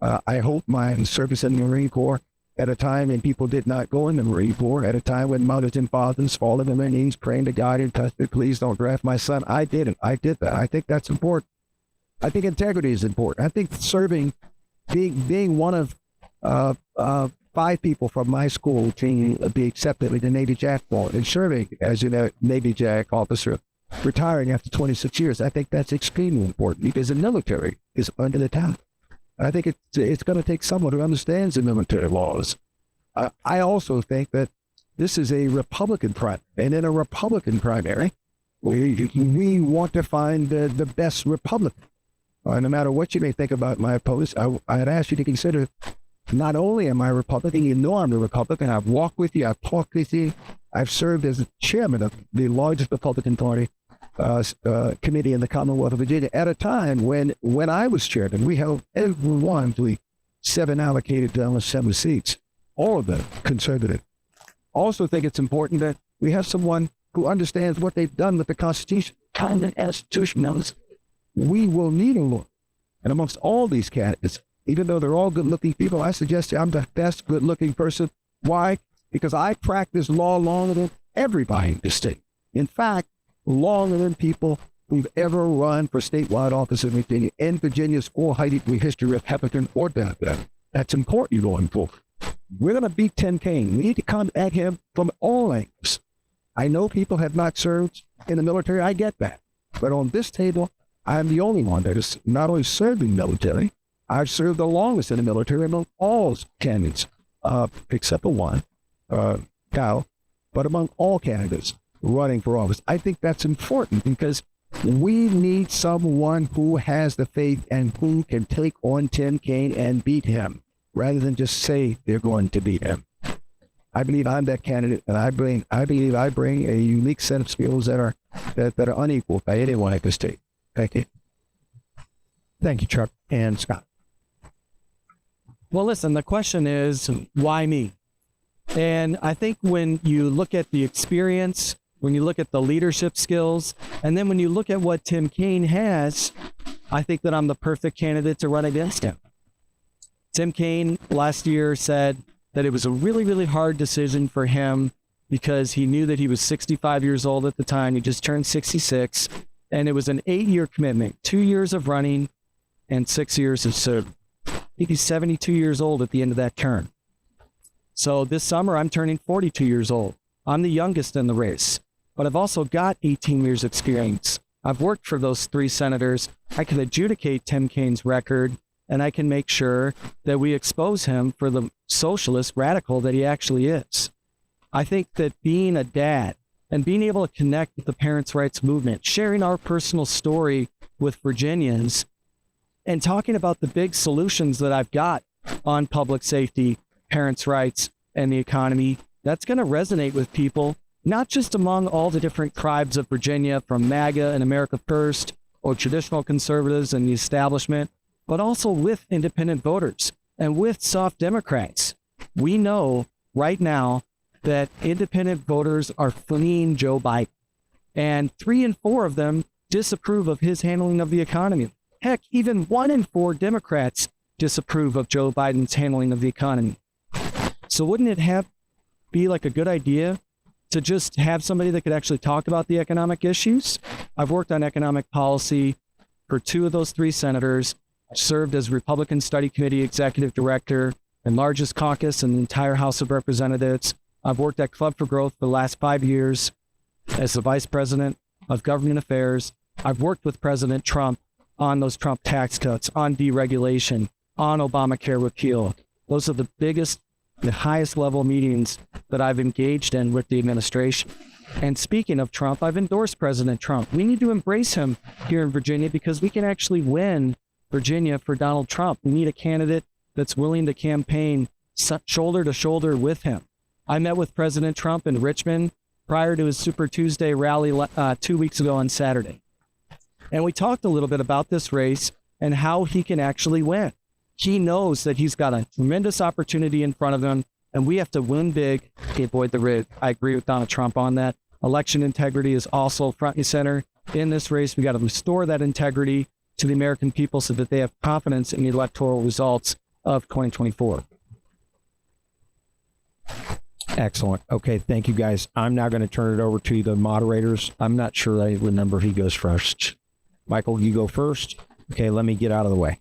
I hope my service in the Marine Corps at a time when people did not go in the Marine Corps, at a time when mothers and fathers falling on their knees, praying to God and touch it, please don't draft my son. I didn't. I did that. I think that's important. I think integrity is important. I think serving, being one of 5 people from my school to be accepted in the Navy JAG Corps and serving as a Navy JAG officer, retiring after 26 years. I think that's extremely important because the military is under attack. I think it's going to take someone who understands the military laws. I also think that this is a Republican primary, and in a Republican primary, we want to find the best Republican. No matter what you may think about my post, I'd ask you to consider, not only am I a Republican, you know I'm a Republican, I've walked with you, I've talked with you, I've served as the chairman of the largest Republican Party, committee in the Commonwealth of Virginia at a time when I was chairman. We held every one to 7 allocated seven seats, all of them conservative. Also think it's important that we have someone who understands what they've done with the Constitution. Kind of institutionals. We will need a lawyer. And amongst all these candidates, even though they're all good-looking people, I suggest I'm the best good-looking person. Why? Because I practice law longer than everybody in this state. In fact, longer than people who've ever run for statewide office in Virginia. In Virginia's 400-year history of Republican or Democrat. That's important going forward. We're going to beat Tim Kaine. We need to come at him from all angles. I know people have not served in the military. I get that. But on this table, I'm the only one that has not only served in the military, I've served the longest in the military among all candidates, except for one, Cal, but among all candidates running for office. I think that's important because we need someone who has the faith and who can take on Tim Kaine and beat him, rather than just say they're going to beat him. I believe I'm that candidate, and I believe I bring a unique set of skills that are unequaled by anyone at this state. Thank you. Thank you, Chuck and Scott. Well, listen, the question is, why me? And I think when you look at the experience, when you look at the leadership skills, and then when you look at what Tim Kaine has, I think that I'm the perfect candidate to run against him. Tim Kaine last year said that it was a really, really hard decision for him because he knew that he was 65 years old at the time. He just turned 66. And it was an 8-year commitment, 2 years of running and 6 years of service. He's 72 years old at the end of that term. So this summer, I'm turning 42 years old. I'm the youngest in the race, but I've also got 18 years experience. I've worked for those 3 senators. I can adjudicate Tim Kaine's record, and I can make sure that we expose him for the socialist radical that he actually is. I think that being a dad and being able to connect with the parents' rights movement, sharing our personal story with Virginians, and talking about the big solutions that I've got on public safety, parents' rights, and the economy, that's going to resonate with people, not just among all the different tribes of Virginia, from MAGA and America First, or traditional conservatives and the establishment, but also with independent voters and with soft Democrats. We know right now that independent voters are fleeing Joe Biden, and 3 in 4 of them disapprove of his handling of the economy. Heck, even 1 in 4 Democrats disapprove of Joe Biden's handling of the economy. So wouldn't it be like a good idea to just have somebody that could actually talk about the economic issues? I've worked on economic policy for 2 of those 3 senators. I served as Republican Study Committee Executive Director and largest caucus in the entire House of Representatives. I've worked at Club for Growth for the last 5 years as the Vice President of Government Affairs. I've worked with President Trump on those Trump tax cuts, on deregulation, on Obamacare repeal. Those are the biggest, the highest level meetings that I've engaged in with the administration. And speaking of Trump, I've endorsed President Trump. We need to embrace him here in Virginia because we can actually win Virginia for Donald Trump. We need a candidate that's willing to campaign shoulder to shoulder with him. I met with President Trump in Richmond prior to his Super Tuesday rally 2 weeks ago on Saturday. And we talked a little bit about this race and how he can actually win. He knows that he's got a tremendous opportunity in front of him, and we have to win big to avoid the rig. I agree with Donald Trump on that. Election integrity is also front and center in this race. We got to restore that integrity to the American people so that they have confidence in the electoral results of 2024. Excellent. Okay, thank you, guys. I'm now going to turn it over to the moderators. I'm not sure I remember who goes first. Michael, you go first. Okay, let me get out of the way.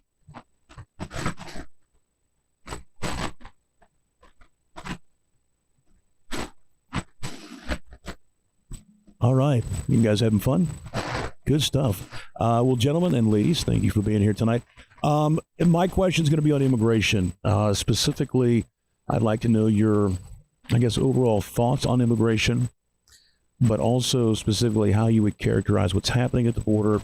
All right. You guys having fun? Good stuff. Well, gentlemen and ladies, thank you for being here tonight. My question is going to be on immigration. Specifically, I'd like to know your, overall thoughts on immigration, but also specifically how you would characterize what's happening at the border.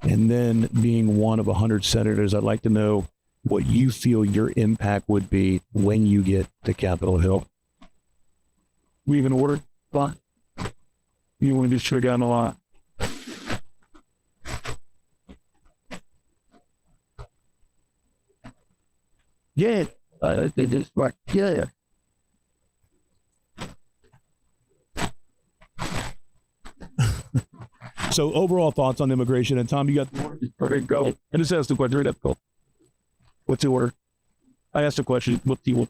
And then being one of 100 senators, I'd like to know what you feel your impact would be when you get to Capitol Hill. We even ordered? Fine. You want to just trigger down the line? Yeah, they just like, yeah. So overall thoughts on immigration, and Tom, you got There you go. I just asked the question. Very difficult. What's the order? I asked a question. What do you want?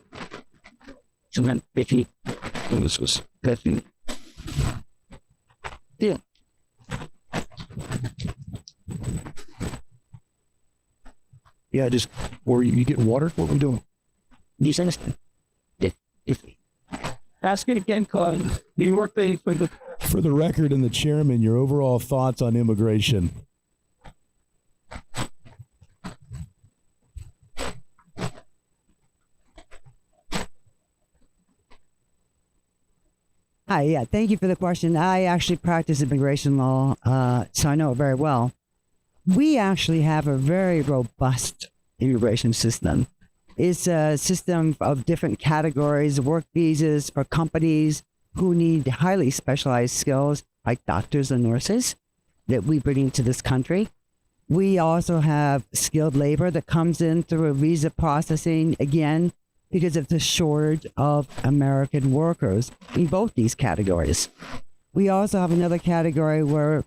Cement 50. This was 50. Yeah. Yeah, just or you getting water? What are we doing? You understand? If ask it again, Claude. New York, they for the For the record and the chairman, your overall thoughts on immigration. Hi, yeah, thank you for the question. I actually practice immigration law, so I know it very well. We actually have a very robust immigration system. It's a system of different categories, work visas for companies who need highly specialized skills, like doctors and nurses, that we bring into this country. We also have skilled labor that comes in through visa processing, again, because of the shortage of American workers in both these categories. We also have another category where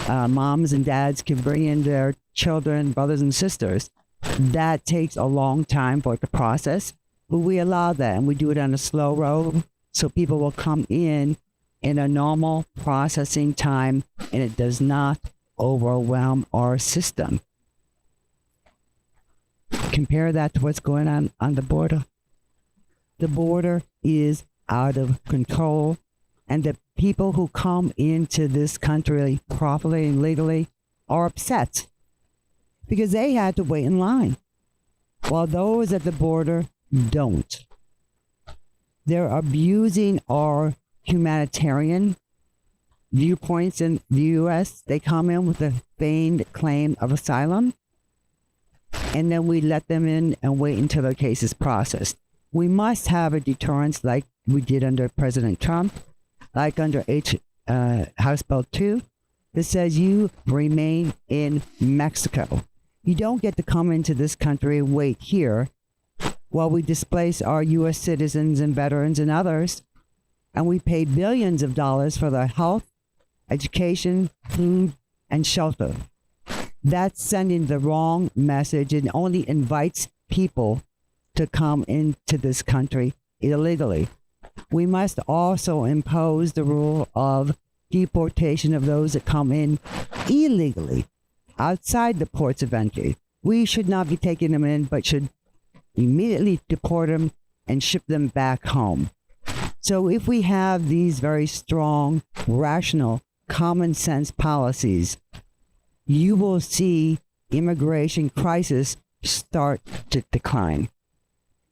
moms and dads can bring in their children, brothers and sisters. That takes a long time for it to process, but we allow that, and we do it on a slow road, so people will come in a normal processing time, and it does not overwhelm our system. Compare that to what's going on the border. The border is out of control, and the people who come into this country properly and legally are upset because they had to wait in line, while those at the border don't. They're abusing our humanitarian viewpoints in the U.S. They come in with a feigned claim of asylum, and then we let them in and wait until their case is processed. We must have a deterrence like we did under President Trump, like under House Bill 2, that says you remain in Mexico. You don't get to come into this country and wait here while we displace our U.S. citizens and veterans and others, and we pay billions of dollars for their health, education, food, and shelter. That's sending the wrong message and only invites people to come into this country illegally. We must also impose the rule of deportation of those that come in illegally outside the ports of entry. We should not be taking them in, but should immediately deport them and ship them back home. So if we have these very strong, rational, common sense policies, you will see immigration crisis start to decline.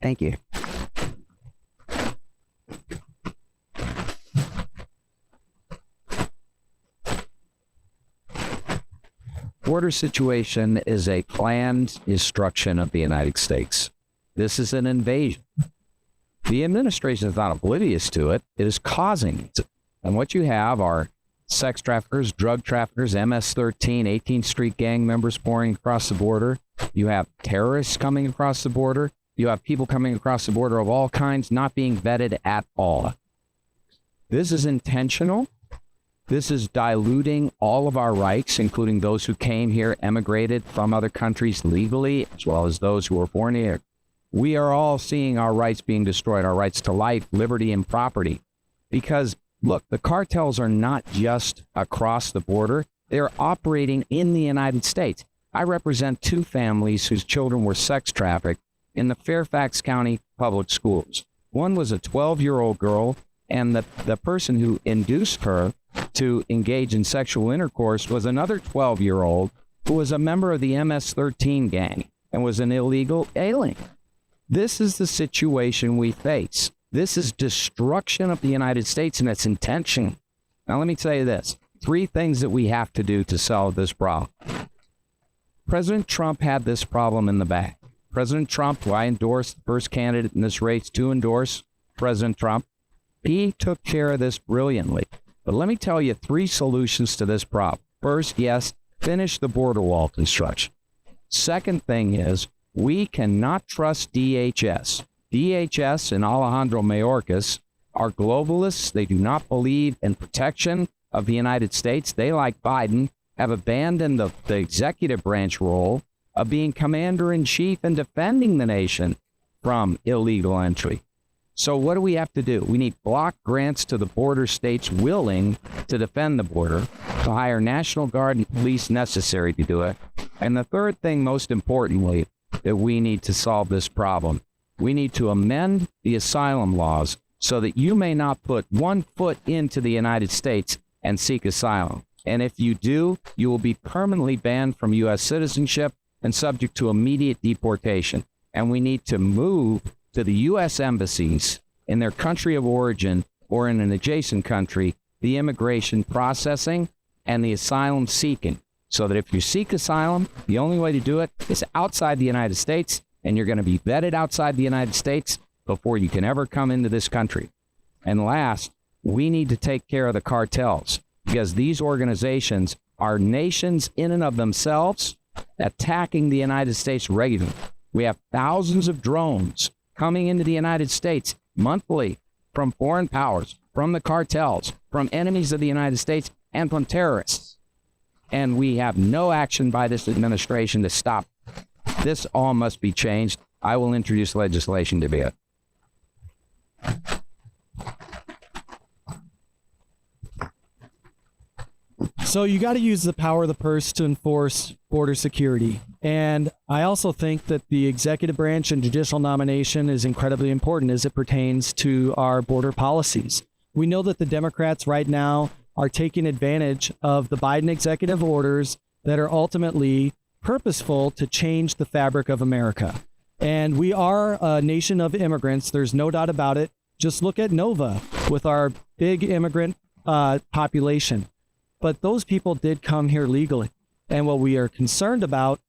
Thank you. Border situation is a planned destruction of the United States. This is an invasion. The administration is not oblivious to it. It is causing it. And what you have are sex traffickers, drug traffickers, MS-13, 18th Street gang members pouring across the border. You have terrorists coming across the border. You have people coming across the border of all kinds not being vetted at all. This is intentional. This is diluting all of our rights, including those who came here, emigrated from other countries legally, as well as those who were born here. We are all seeing our rights being destroyed, our rights to life, liberty, and property. Because, look, the cartels are not just across the border. They're operating in the United States. I represent two families whose children were sex trafficked in the Fairfax County public schools. One was a 12-year-old girl, and the person who induced her to engage in sexual intercourse was another 12-year-old who was a member of the MS-13 gang and was an illegal alien. This is the situation we face. This is destruction of the United States, and it's intentional. Now, let me tell you this. 3 things that we have to do to solve this problem. President Trump had this problem in the bag. President Trump, who I endorsed, the first candidate in this race to endorse President Trump, he took care of this brilliantly. But let me tell you 3 solutions to this problem. First, yes, finish the border wall construction. Second thing is We cannot trust DHS. DHS and Alejandro Mayorkas are globalists. They do not believe in protection of the United States. They, like Biden, have abandoned the executive branch role of being commander-in-chief and defending the nation from illegal entry. So what do we have to do? We need block grants to the border states willing to defend the border, to hire National Guard and police necessary to do it. And the third thing, most importantly, that we need to solve this problem, we need to amend the asylum laws so that you may not put 1 foot into the United States and seek asylum. And if you do, you will be permanently banned from U.S. citizenship and subject to immediate deportation. And we need to move to the U.S. embassies in their country of origin or in an adjacent country, the immigration processing and the asylum seeking, so that if you seek asylum, the only way to do it is outside the United States, and you're going to be vetted outside the United States before you can ever come into this country. And last, we need to take care of the cartels, because these organizations are nations in and of themselves attacking the United States regularly. We have thousands of drones coming into the United States monthly from foreign powers, from the cartels, from enemies of the United States, and from terrorists. And we have no action by this administration to stop. This all must be changed. I will introduce legislation to be it. So you got to use the power of the purse to enforce border security. And I also think that the executive branch and judicial nomination is incredibly important as it pertains to our border policies. We know that the Democrats right now are taking advantage of the Biden executive orders that are ultimately purposeful to change the fabric of America. And we are a nation of immigrants. There's no doubt about it. Just look at Nova with our big immigrant population. But those people did come here legally. And what we are concerned about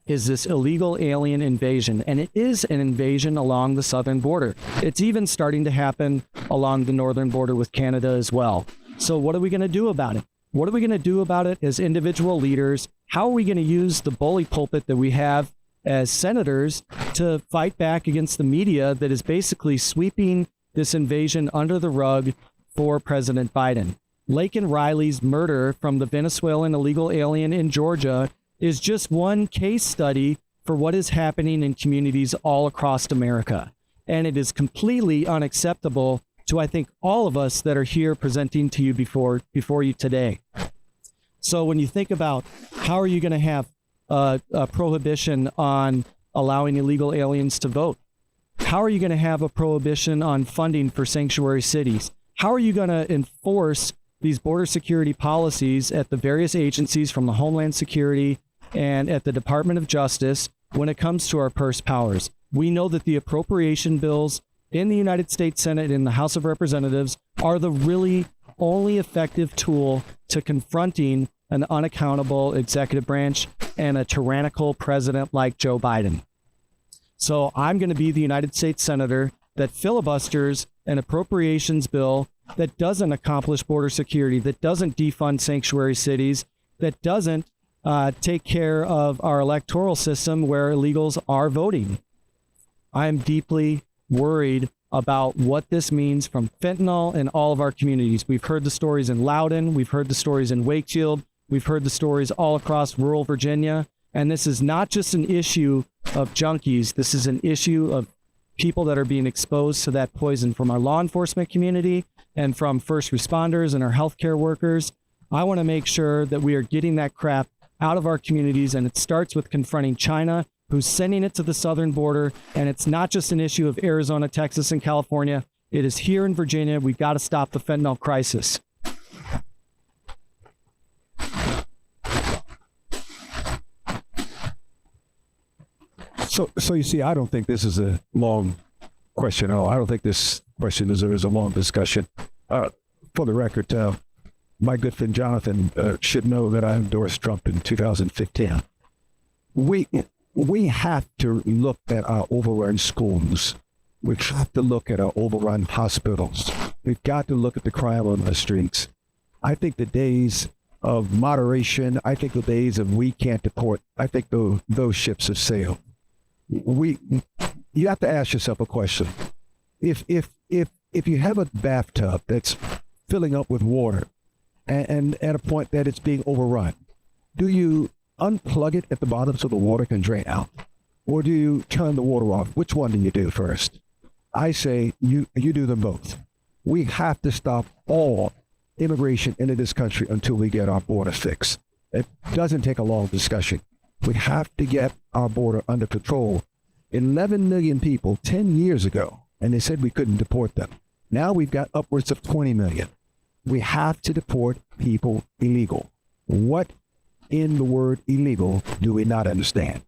is this illegal alien invasion. And it is an invasion along the southern border. It's even starting to happen along the northern border with Canada as well. So what are we going to do about it? What are we going to do about it as individual leaders? How are we going to use the bully pulpit that we have as senators to fight back against the media that is basically sweeping this invasion under the rug for President Biden? Laken Riley's murder from the Venezuelan illegal alien in Georgia is just one case study for what is happening in communities all across America. And it is completely unacceptable to, I think, all of us that are here presenting to you before you today. So when you think about how are you going to have a prohibition on allowing illegal aliens to vote? How are you going to have a prohibition on funding for sanctuary cities? How are you going to enforce these border security policies at the various agencies from the Homeland Security and at the Department of Justice when it comes to our purse powers? We know that the appropriation bills in the United States Senate and the House of Representatives are the really only effective tool to confronting an unaccountable executive branch and a tyrannical president like Joe Biden. So I'm going to be the United States Senator that filibusters an appropriations bill that doesn't accomplish border security, that doesn't defund sanctuary cities, that doesn't take care of our electoral system where illegals are voting. I'm deeply worried about what this means from fentanyl in all of our communities. We've heard the stories in Loudoun. We've heard the stories in Wakefield. We've heard the stories all across rural Virginia. And this is not just an issue of junkies. This is an issue of people that are being exposed to that poison from our law enforcement community and from first responders and our healthcare workers. I want to make sure that we are getting that crap out of our communities, and it starts with confronting China, who's sending it to the southern border. And it's not just an issue of Arizona, Texas, and California. It is here in Virginia. We've got to stop the fentanyl crisis. So you see, I don't think this is a long question at all. I don't think this question deserves a long discussion. For the record, my good friend Jonathan should know that I endorsed Trump in 2015. We have to look at our overrun schools. We have to look at our overrun hospitals. We've got to look at the crime on the streets. I think the days of moderation, I think the days of we can't deport, I think those ships have sailed. you have to ask yourself a question. If you have a bathtub that's filling up with water and at a point that it's being overrun, do you unplug it at the bottom so the water can drain out? Or do you turn the water off? Which one do you do first? I say you do them both. We have to stop all immigration into this country until we get our border fixed. It doesn't take a long discussion. We have to get our border under control. 11 million people 10 years ago, and they said we couldn't deport them. Now we've got upwards of 20 million. We have to deport people illegal. What in the word illegal do we not understand?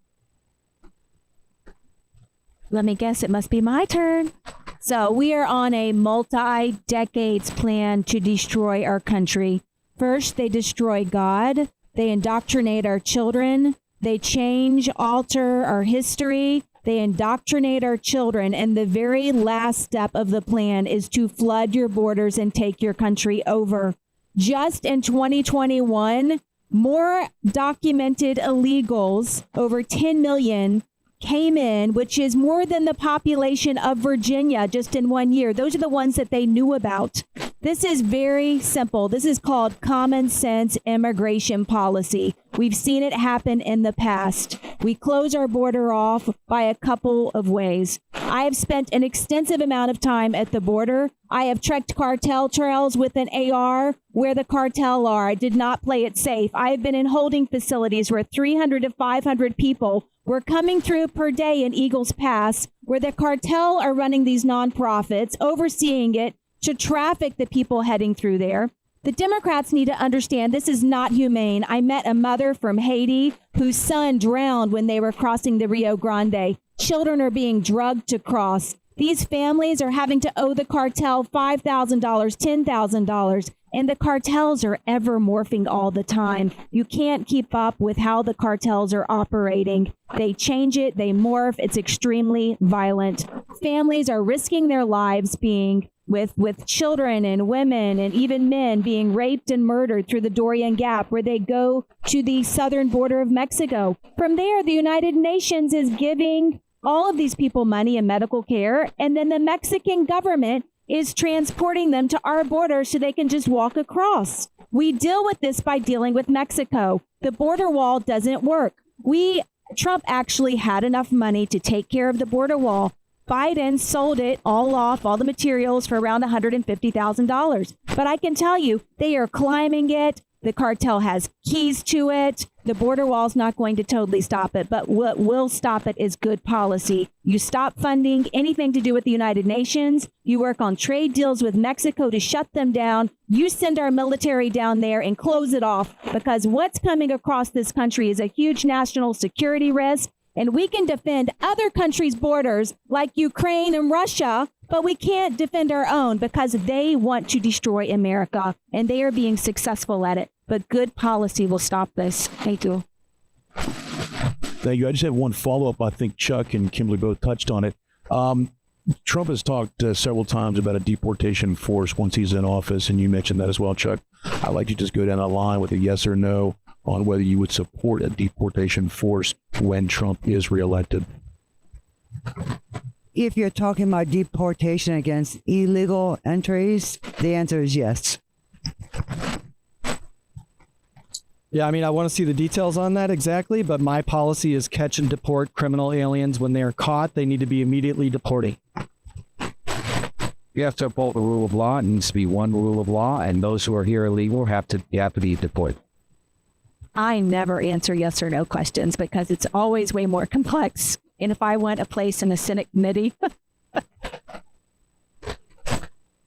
Let me guess, it must be my turn. So we are on a multi-decades plan to destroy our country. First, they destroy God. They indoctrinate our children. They change, alter our history. They indoctrinate our children. And the very last step of the plan is to flood your borders and take your country over. Just in 2021, more documented illegals, over 10 million, came in, which is more than the population of Virginia just in 1 year. Those are the ones that they knew about. This is very simple. This is called common sense immigration policy. We've seen it happen in the past. We close our border off by a couple of ways. I have spent an extensive amount of time at the border. I have trekked cartel trails with an AR where the cartel are. I did not play it safe. I have been in holding facilities where 300 to 500 people were coming through per day in Eagles Pass, where the cartel are running these nonprofits, overseeing it to traffic the people heading through there. The Democrats need to understand this is not humane. I met a mother from Haiti whose son drowned when they were crossing the Rio Grande. Children are being drugged to cross. These families are having to owe the cartel $5,000, $10,000, and the cartels are ever morphing all the time. You can't keep up with how the cartels are operating. They change it, they morph, it's extremely violent. Families are risking their lives being with children and women and even men being raped and murdered through the Darien Gap, where they go to the southern border of Mexico. From there, the United Nations is giving all of these people money and medical care, and then the Mexican government is transporting them to our border so they can just walk across. We deal with this by dealing with Mexico. The border wall doesn't work. Trump actually had enough money to take care of the border wall. Biden sold it all off, all the materials, for around $150,000. But I can tell you, they are climbing it. The cartel has keys to it. The border wall is not going to totally stop it. But what will stop it is good policy. You stop funding anything to do with the United Nations. You work on trade deals with Mexico to shut them down. You send our military down there and close it off, because what's coming across this country is a huge national security risk. And we can defend other countries' borders like Ukraine and Russia, but we can't defend our own because they want to destroy America, and they are being successful at it. But good policy will stop this. Thank you. Thank you. I just have one follow-up. I think Chuck and Kimberly both touched on it. Trump has talked several times about a deportation force once he's in office, and you mentioned that as well, Chuck. I'd like you to just go down the line with a yes or no on whether you would support a deportation force when Trump is reelected. If you're talking about deportation against illegal entries, the answer is yes. Yeah, I mean, I want to see the details on that exactly, but my policy is catch and deport criminal aliens. When they are caught, they need to be immediately deported. You have to uphold the rule of law. It needs to be one rule of law, and those who are here illegal have to be deported. I never answer yes or no questions because it's always way more complex. And if I want a place in a Senate committee,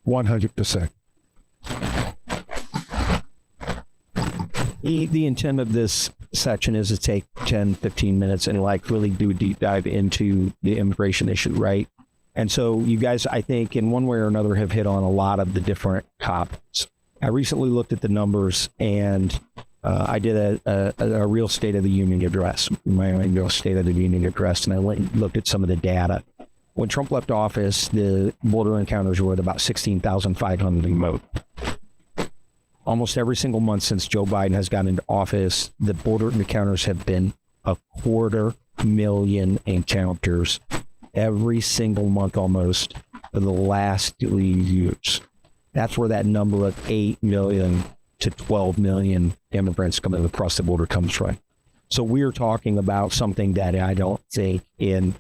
100%. The intent of this section is to take 10, 15 minutes and really do a deep dive into the immigration issue, right? And so you guys, I think, in one way or another, have hit on a lot of the different topics. I recently looked at the numbers, and I did a real State of the Union address, my own real State of the Union address, and I looked at some of the data. When Trump left office, the border encounters were at about 16,500 remote. Almost every single month since Joe Biden has gotten into office, the border encounters have been a quarter million encounters every single month almost for the last 3 years. That's where that number of 8 million to 12 million immigrants coming across the border comes from. So we're talking about something that I don't think in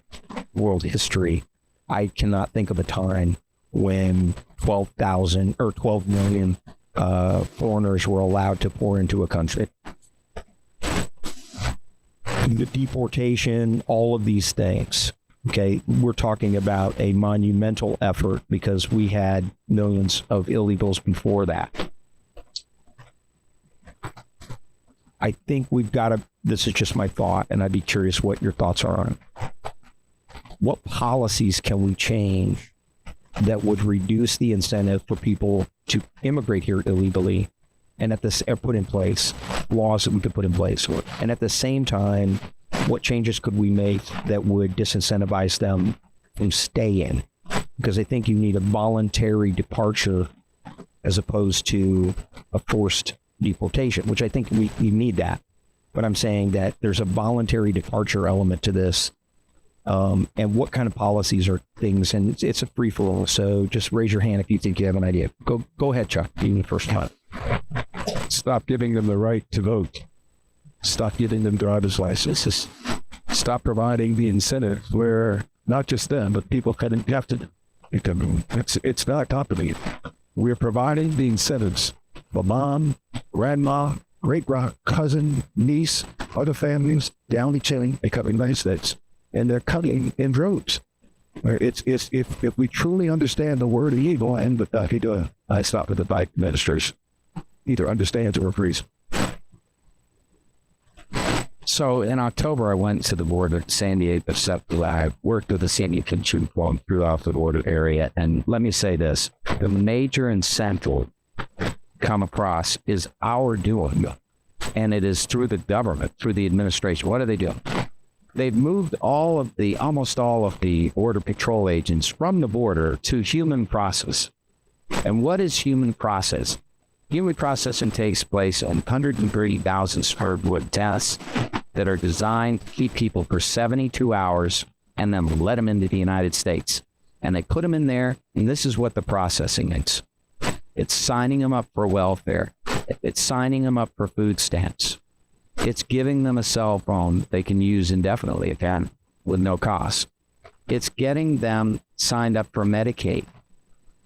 world history, I cannot think of a time when 12,000 or 12 million foreigners were allowed to pour into a country. The deportation, all of these things. Okay, we're talking about a monumental effort because we had millions of illegals before that. I think we've got to, this is just my thought, and I'd be curious what your thoughts are on it. What policies can we change that would reduce the incentive for people to immigrate here illegally, and at this, put in place laws that we could put in place? And at the same time, what changes could we make that would disincentivize them from staying? Because I think you need a voluntary departure as opposed to a forced deportation, which I think we need that. But I'm saying that there's a voluntary departure element to this. And what kind of policies are things? And it's a free for all. So just raise your hand if you think you have an idea. Go ahead, Chuck. You the first one. Stop giving them the right to vote. Stop giving them driver's licenses. Stop providing the incentives where not just them, but people can have to. It's not complicated. We're providing the incentives for mom, grandma, great cousin, niece, other families down the chain. They come in the United States, and they're coming in droves. If we truly understand the word illegal, and I stop with the Biden administration, either understands or agrees. So in October, I went to the border at San Diego. I worked with the San Diego Troops throughout the border area. And let me say this, the major incentive come across is our doing. And it is through the government, through the administration. What are they doing? They've moved almost all of the border patrol agents from the border to human process. And what is human process? Human processing takes place on 130,000 square foot tests that are designed to keep people for 72 hours and then let them into the United States. And they put them in there, and this is what the processing is. It's signing them up for welfare. It's signing them up for food stamps. It's giving them a cell phone they can use indefinitely, again, with no cost. It's getting them signed up for Medicaid.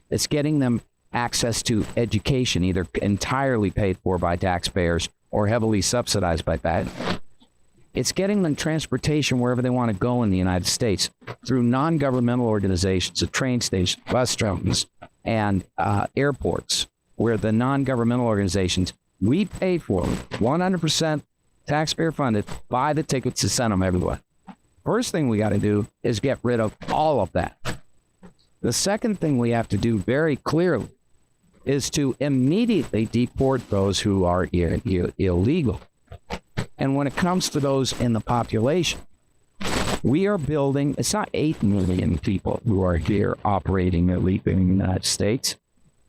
It's getting them access to education, either entirely paid for by taxpayers or heavily subsidized by that. It's getting them transportation wherever they want to go in the United States through non-governmental organizations, at train stations, bus terminals, and airports, where the non-governmental organizations, we pay for them, 100% taxpayer funded, buy the tickets to send them everywhere. First thing we got to do is get rid of all of that. The second thing we have to do very clearly is to immediately deport those who are illegal. And when it comes to those in the population, we are building, it's not 8 million people who are here operating illegally in the United States.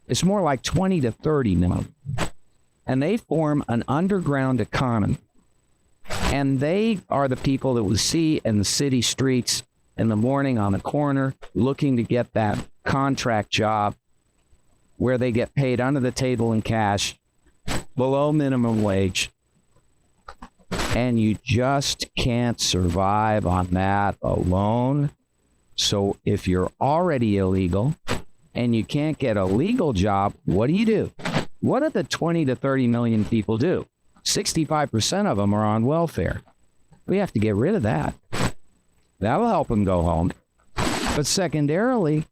It's more like 20 to 30 million. And they form an underground economy. And they are the people that we see in the city streets in the morning on the corner looking to get that contract job where they get paid under the table in cash, below minimum wage. And you just can't survive on that alone. So if you're already illegal and you can't get a legal job, what do? What do the 20 to 30 million people do? 65% of them are on welfare. We have to get rid of that. That'll help them go home. But secondarily,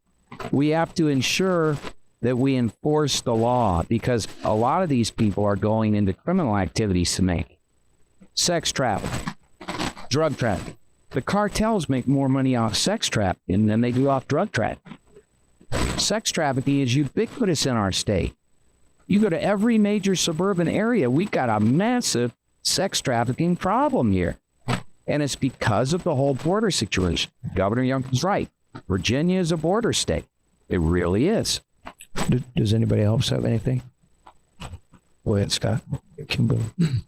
we have to ensure that we enforce the law, because a lot of these people are going into criminal activities to make sex trafficking, drug trafficking. The cartels make more money off sex trafficking than they do off drug trafficking. Sex trafficking is ubiquitous in our state. You go to every major suburban area, we've got a massive sex trafficking problem here. And it's because of the whole border situation. Governor Youngkin's right. Virginia is a border state. It really is. Does anybody else have anything? Go ahead, Scott. Kimberly.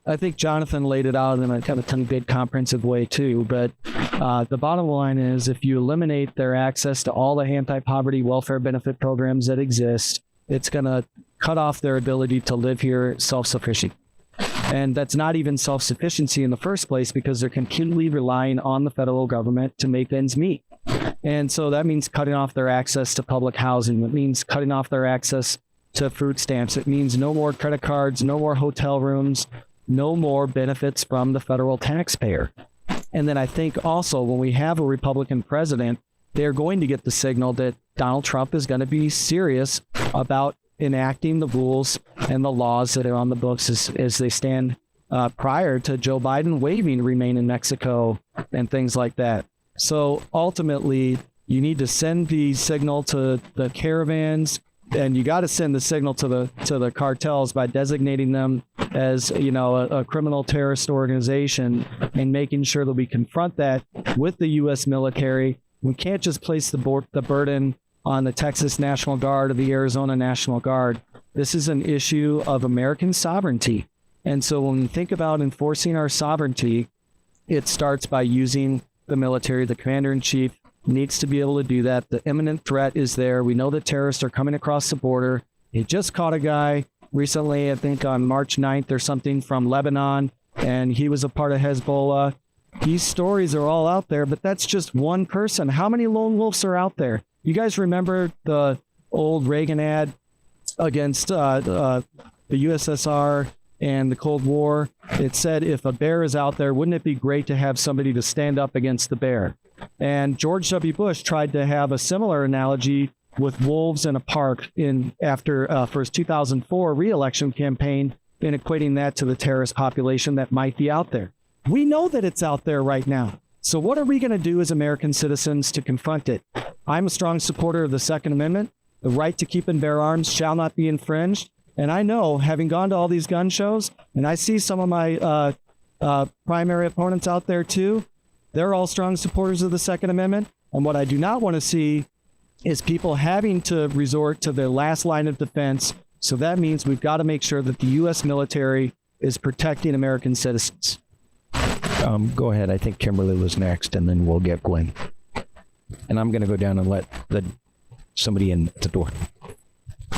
I think Jonathan laid it out in a kind of good comprehensive way too. But the bottom line is, if you eliminate their access to all the anti-poverty welfare benefit programs that exist, it's going to cut off their ability to live here self-sufficient. And that's not even self-sufficiency in the first place, because they're completely relying on the federal government to make ends meet. And so that means cutting off their access to public housing. It means cutting off their access to food stamps. It means no more credit cards, no more hotel rooms, no more benefits from the federal taxpayer. And then I think also, when we have a Republican president, they're going to get the signal that Donald Trump is going to be serious about enacting the rules and the laws that are on the books as they stand prior to Joe Biden waiving remain in Mexico and things like that. So ultimately, you need to send the signal to the caravans, and you got to send the signal to the cartels by designating them as, a criminal terrorist organization, and making sure that we confront that with the U.S. military. We can't just place the burden on the Texas National Guard or the Arizona National Guard. This is an issue of American sovereignty. And so when we think about enforcing our sovereignty, it starts by using the military. The commander-in-chief needs to be able to do that. The imminent threat is there. We know that terrorists are coming across the border. He just caught a guy recently, I think on March 9th or something, from Lebanon, and he was a part of Hezbollah. These stories are all out there, but that's just one person. How many lone wolves are out there? You guys remember the old Reagan ad against the USSR and the Cold War? It said, if a bear is out there, wouldn't it be great to have somebody to stand up against the bear? And George W. Bush tried to have a similar analogy with wolves in a park for his 2004 re-election campaign, in equating that to the terrorist population that might be out there. We know that it's out there right now. So what are we going to do as American citizens to confront it? I'm a strong supporter of the Second Amendment. The right to keep and bear arms shall not be infringed. And I know, having gone to all these gun shows, and I see some of my primary opponents out there too, they're all strong supporters of the Second Amendment. And what I do not want to see is people having to resort to their last line of defense. So that means we've got to make sure that the U.S. military is protecting American citizens. Go ahead. I think Kimberly was next, and then we'll get Gwen. And I'm going to go down and let somebody in at the door.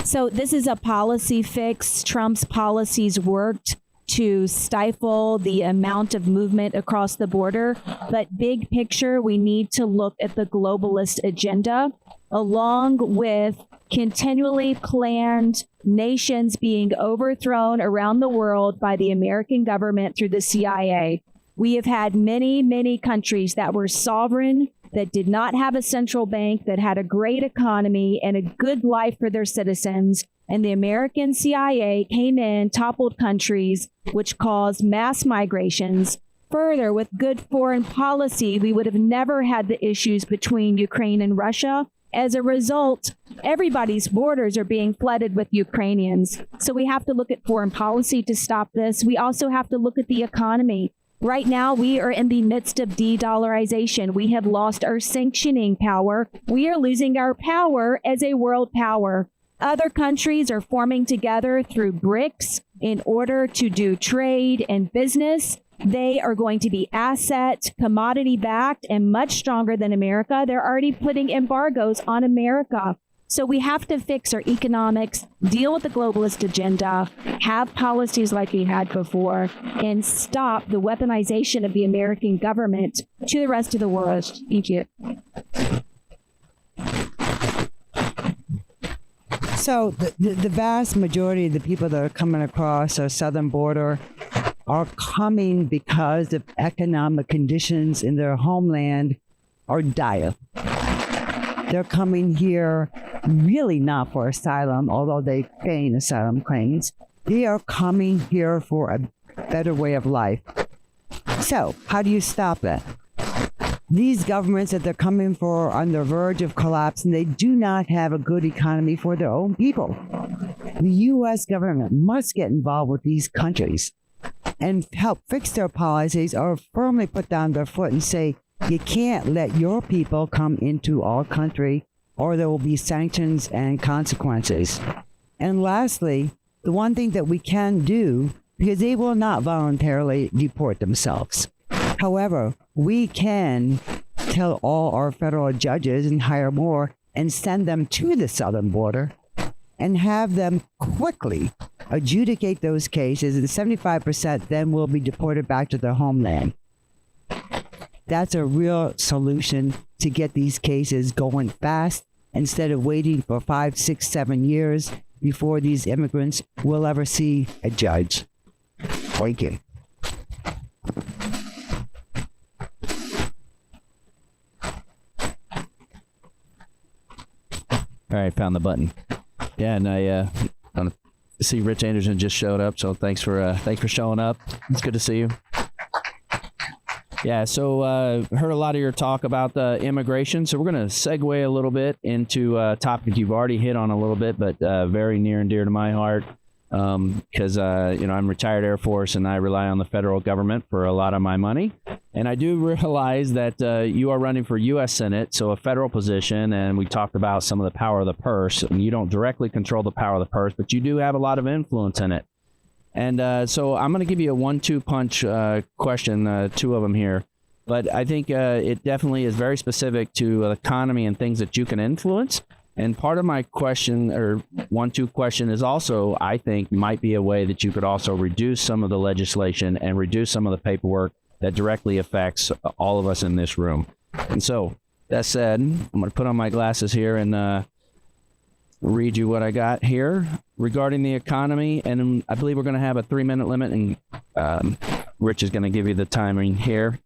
So this is a policy fix. Trump's policies worked to stifle the amount of movement across the border. But big picture, we need to look at the globalist agenda, along with continually planned nations being overthrown around the world by the American government through the CIA. We have had many, many countries that were sovereign, that did not have a central bank, that had a great economy and a good life for their citizens. And the American CIA came in, toppled countries, which caused mass migrations. Further, with good foreign policy, we would have never had the issues between Ukraine and Russia. As a result, everybody's borders are being flooded with Ukrainians. So we have to look at foreign policy to stop this. We also have to look at the economy. Right now, we are in the midst of de-dollarization. We have lost our sanctioning power. We are losing our power as a world power. Other countries are forming together through BRICS in order to do trade and business. They are going to be asset, commodity-backed, and much stronger than America. They're already putting embargoes on America. So we have to fix our economics, deal with the globalist agenda, have policies like we had before, and stop the weaponization of the American government to the rest of the world. Thank you. So the vast majority of the people that are coming across our southern border are coming because of economic conditions in their homeland are dire. They're coming here really not for asylum, although they feign asylum claims. They are coming here for a better way of life. So how do you stop that? These governments that they're coming for are on the verge of collapse, and they do not have a good economy for their own people. The U.S. government must get involved with these countries and help fix their policies, or firmly put down their foot and say, you can't let your people come into our country, or there will be sanctions and consequences. And lastly, the one thing that we can do, because they will not voluntarily deport themselves. However, we can tell all our federal judges and hire more and send them to the southern border and have them quickly adjudicate those cases, and 75% then will be deported back to their homeland. That's a real solution to get these cases going fast instead of waiting for 5, 6, 7 years before these immigrants will ever see a judge. Thank you. All right, found the button. Yeah, and I see Rich Anderson just showed up, so thanks for showing up. It's good to see you. Yeah, so heard a lot of your talk about immigration, so we're going to segue a little bit into a topic you've already hit on a little bit, but very near and dear to my heart, because I'm retired Air Force and I rely on the federal government for a lot of my money. And I do realize that you are running for U.S. Senate, so a federal position, and we talked about some of the power of the purse. And you don't directly control the power of the purse, but you do have a lot of influence in it. And so I'm going to give you a 1-2 punch question, two of them here. But I think it definitely is very specific to the economy and things that you can influence. And part of my question, or 1-2 question, is also, I think, might be a way that you could also reduce some of the legislation and reduce some of the paperwork that directly affects all of us in this room. And so, that said, I'm going to put on my glasses here and read you what I got here regarding the economy. And I believe we're going to have a 3-minute limit, and Rich is going to give you the timing here.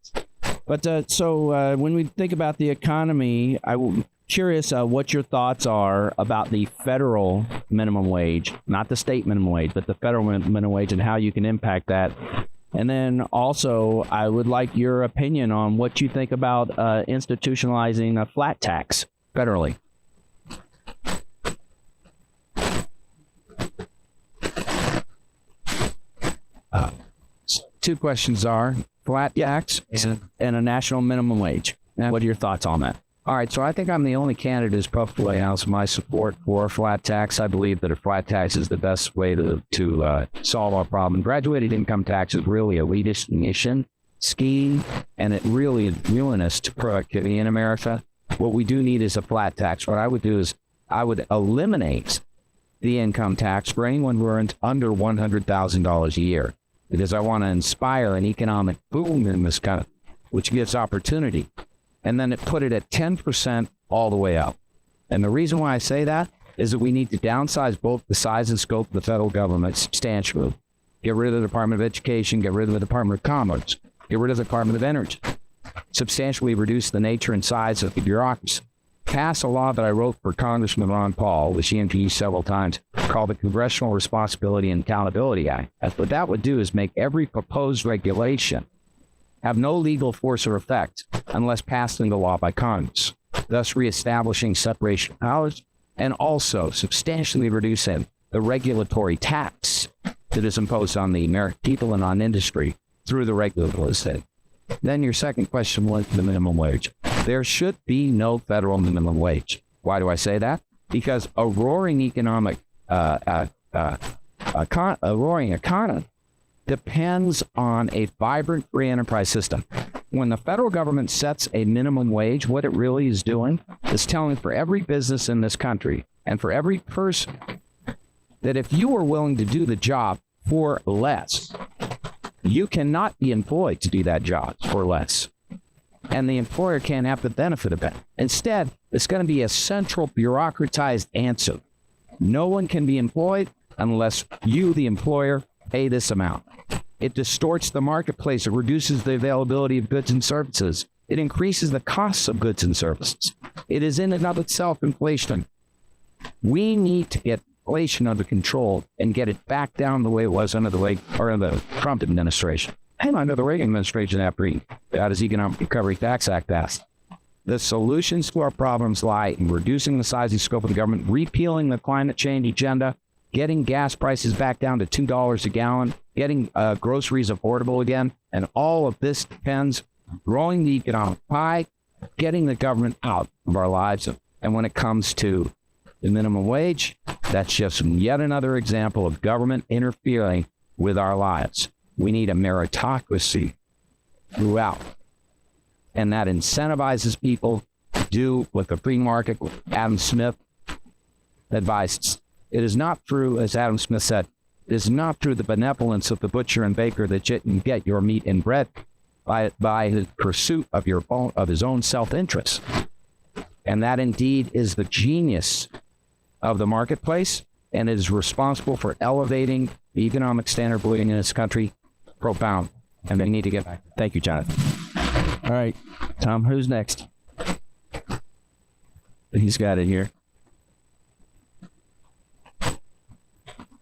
But so when we think about the economy, I'm curious what your thoughts are about the federal minimum wage, not the state minimum wage, but the federal minimum wage, and how you can impact that. And then also, I would like your opinion on what you think about institutionalizing a flat tax federally. Two questions are flat tax And a national minimum wage. What are your thoughts on that? All right, so I think I'm the only candidate who's publicly announced my support for a flat tax. I believe that a flat tax is the best way to solve our problem. Graduated income tax is really a elitist mission scheme, and it really is ruinous to productivity in America. What we do need is a flat tax. What I would do is I would eliminate the income tax for anyone who earns under $100,000 a year, because I want to inspire an economic boom in this country, which gives opportunity. And then put it at 10% all the way up. And the reason why I say that is that we need to downsize both the size and scope of the federal government substantially. Get rid of the Department of Education, get rid of the Department of Commerce, get rid of the Department of Energy, substantially reduce the nature and size of the bureaucracy. Pass a law that I wrote for Congressman Ron Paul, which he introduced several times, called the Congressional Responsibility and Accountability Act. What that would do is make every proposed regulation have no legal force or effect unless passed into law by Congress, thus reestablishing separation of powers and also substantially reducing the regulatory tax that is imposed on the American people and on industry through the regulatory system. Then your second question was the minimum wage. There should be no federal minimum wage. Why do I say that? Because a roaring economy depends on a vibrant free enterprise system. When the federal government sets a minimum wage, what it really is doing is telling for every business in this country and for every person that if you are willing to do the job for less, you cannot be employed to do that job for less. And the employer can't have the benefit of it. Instead, it's going to be a central bureaucratized answer. No one can be employed unless you, the employer, pay this amount. It distorts the marketplace. It reduces the availability of goods and services. It increases the costs of goods and services. It is in and of itself inflation. We need to get inflation under control and get it back down the way it was under the Trump administration and under the Reagan administration after he got his Economic Recovery Tax Act passed. The solutions to our problems lie in reducing the size and scope of the government, repealing the climate change agenda, getting gas prices back down to $2 a gallon, getting groceries affordable again. And all of this depends on growing the economic pie, getting the government out of our lives. And when it comes to the minimum wage. That's just yet another example of government interfering with our lives. We need a meritocracy throughout. And that incentivizes people to do what the free market, Adam Smith advises. It is not through, as Adam Smith said, it is not through the benevolence of the butcher and baker that you can get your meat and bread by his pursuit of his own self-interest. And that indeed is the genius of the marketplace, and it is responsible for elevating the economic standard of living in this country profound. And they need to get back. Thank you, Jonathan. All right, Tom, who's next? He's got it here.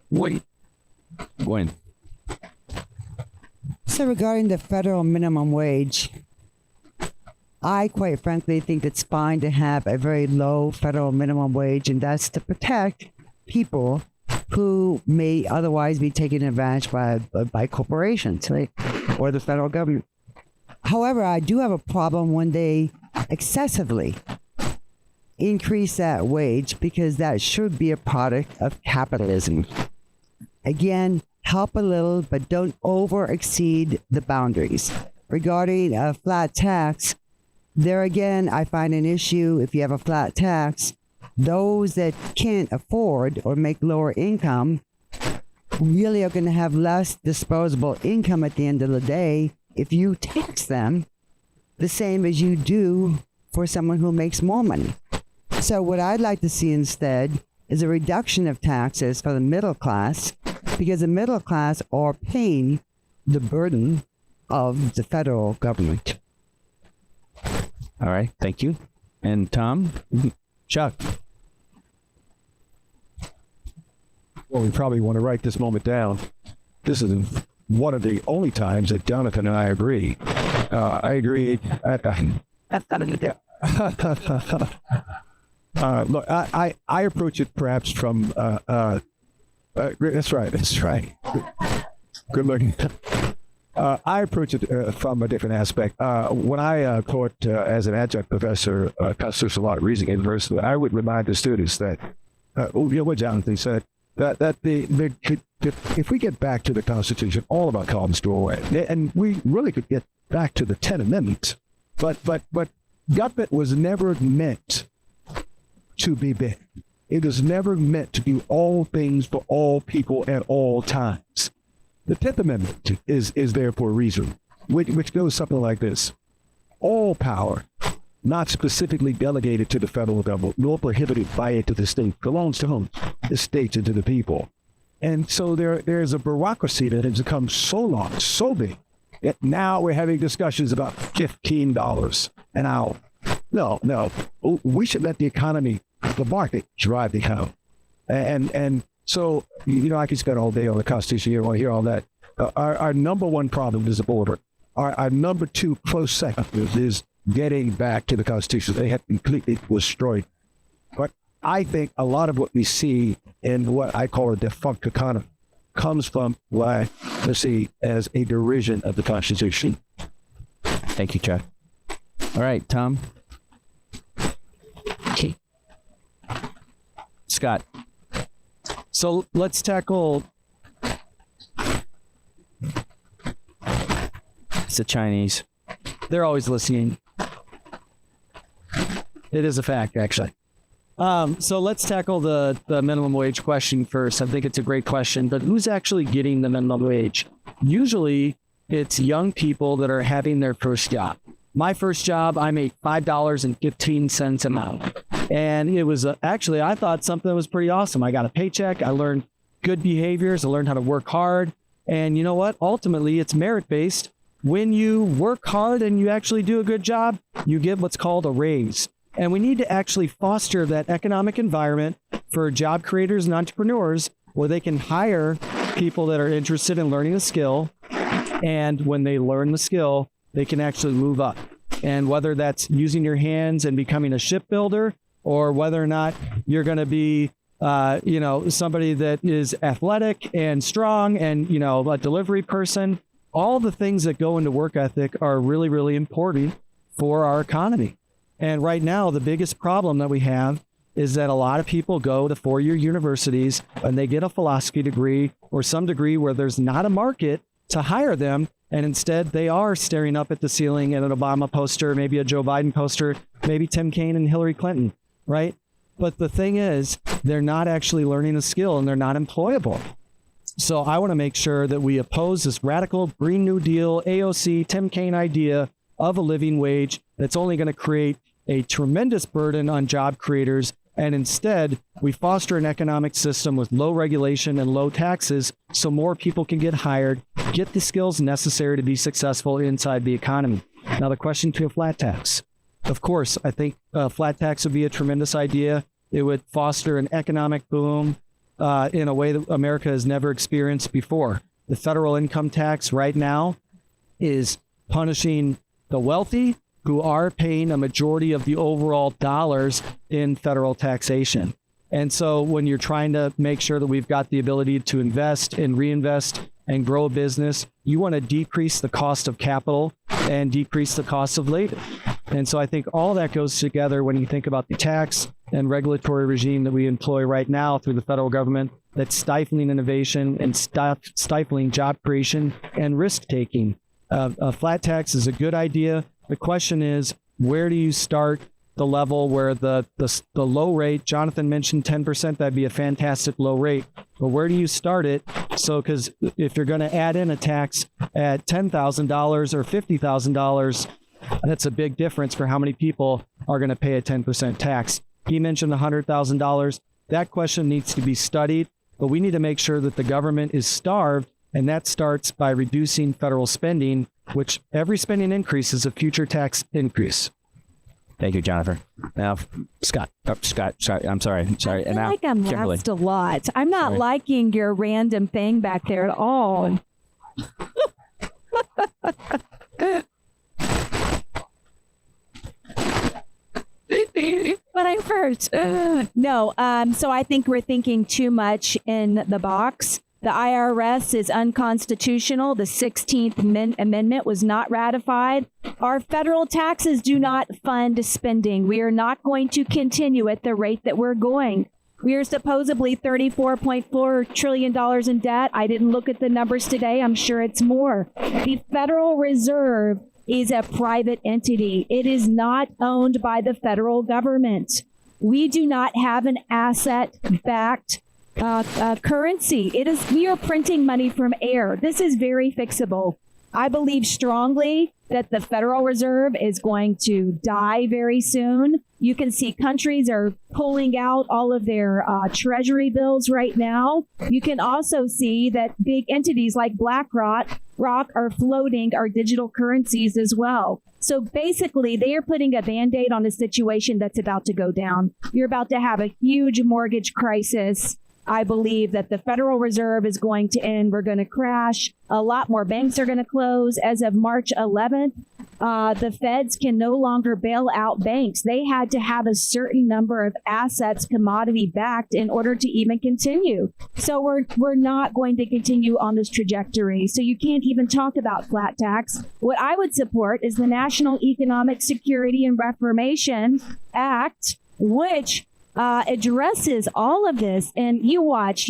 Wait. Gwen. So regarding the federal minimum wage, I quite frankly think it's fine to have a very low federal minimum wage, and that's to protect people who may otherwise be taken advantage by corporations, right? Or the federal government. However, I do have a problem when they excessively increase that wage, because that should be a product of capitalism. Again, help a little, but don't over exceed the boundaries. Regarding a flat tax, there again, I find an issue. If you have a flat tax, those that can't afford or make lower income really are going to have less disposable income at the end of the day if you tax them the same as you do for someone who makes more money. So what I'd like to see instead is a reduction of taxes for the middle class, because the middle class are paying the burden of the federal government. All right, thank you. And Tom? Chuck? Well, we probably want to write this moment down. This is one of the only times that Jonathan and I agree. I agree. Look, I approach it perhaps from that's right. Good looking. I approach it from a different aspect. When I taught as an adjunct professor at constitutional law at Reasoning University, I would remind the students that what Jonathan said, that if we get back to the Constitution, all of our columns go away, and we really could get back to the 10 Amendments. But government was never meant to be big. It is never meant to do all things for all people at all times. The 10th Amendment is there for a reason, which goes something like this. All power, not specifically delegated to the federal government, nor prohibited by it to the state, belongs to whom? The states and to the people. And so there's a bureaucracy that has become so large, so big, that now we're having discussions about $15 an hour. No, we should let the economy, the market, drive the economy. And so, I could spend all day on the Constitution. You don't want to hear all that. Our number one problem is the border. Our number two close second is getting back to the Constitution. They have completely destroyed. But I think a lot of what we see in what I call a defunct economy comes from what I see as a derision of the Constitution. Thank you, Chuck. All right, Tom. Scott. So let's tackle. It's the Chinese. They're always listening. It is a fact, actually. So let's tackle the minimum wage question first. I think it's a great question, but who's actually getting the minimum wage? Usually it's young people that are having their first job. My first job, I made $5.15 an hour. And it was actually, I thought something was pretty awesome. I got a paycheck. I learned good behaviors. I learned how to work hard. And you know what? Ultimately, it's merit-based. When you work hard and you actually do a good job, you get what's called a raise. And we need to actually foster that economic environment for job creators and entrepreneurs where they can hire people that are interested in learning a skill. And when they learn the skill, they can actually move up. And whether that's using your hands and becoming a shipbuilder, or whether or not you're going to be, somebody that is athletic and strong and, a delivery person, all the things that go into work ethic are really, really important for our economy. And right now, the biggest problem that we have is that a lot of people go to four-year universities and they get a philosophy degree or some degree where there's not a market to hire them. And instead, they are staring up at the ceiling at an Obama poster, maybe a Joe Biden poster, maybe Tim Kaine and Hillary Clinton, right? But the thing is, they're not actually learning a skill and they're not employable. So I want to make sure that we oppose this radical Green New Deal, AOC, Tim Kaine idea of a living wage that's only going to create a tremendous burden on job creators. And instead, we foster an economic system with low regulation and low taxes so more people can get hired, get the skills necessary to be successful inside the economy. Now, the question to a flat tax. Of course, I think a flat tax would be a tremendous idea. It would foster an economic boom in a way that America has never experienced before. The federal income tax right now is punishing the wealthy who are paying a majority of the overall dollars in federal taxation. And so when you're trying to make sure that we've got the ability to invest and reinvest and grow a business, you want to decrease the cost of capital and decrease the cost of labor. And so I think all that goes together when you think about the tax and regulatory regime that we employ right now through the federal government that's stifling innovation and stifling job creation and risk-taking. A flat tax is a good idea. The question is, where do you start the level where the low rate, Jonathan mentioned 10%, that'd be a fantastic low rate. But where do you start it? So, because if you're going to add in a tax at $10,000 or $50,000, that's a big difference for how many people are going to pay a 10% tax. He mentioned $100,000. That question needs to be studied, but we need to make sure that the government is starved, and that starts by reducing federal spending, which every spending increase is a future tax increase. Thank you, Jonathan. Now, Scott. Sorry. I'm sorry. I feel And now, like I'm Kimberly. last a lot. I'm not liking your random thing back there at all. But I'm first. No, so I think we're thinking too much in the box. The IRS is unconstitutional. The 16th Amendment was not ratified. Our federal taxes do not fund spending. We are not going to continue at the rate that we're going. We are supposedly $34.4 trillion in debt. I didn't look at the numbers today. I'm sure it's more. The Federal Reserve is a private entity. It is not owned by the federal government. We do not have an asset-backed currency. We are printing money from air. This is very fixable. I believe strongly that the Federal Reserve is going to die very soon. You can see countries are pulling out all of their treasury bills right now. You can also see that big entities like BlackRock are floating our digital currencies as well. So basically, they are putting a Band-Aid on a situation that's about to go down. You're about to have a huge mortgage crisis. I believe that the Federal Reserve is going to end. We're going to crash. A lot more banks are going to close. As of March 11th, the feds can no longer bail out banks. They had to have a certain number of assets commodity backed in order to even continue. So we're not going to continue on this trajectory. So you can't even talk about flat tax. What I would support is the National Economic Security and Reformation Act, which addresses all of this. And you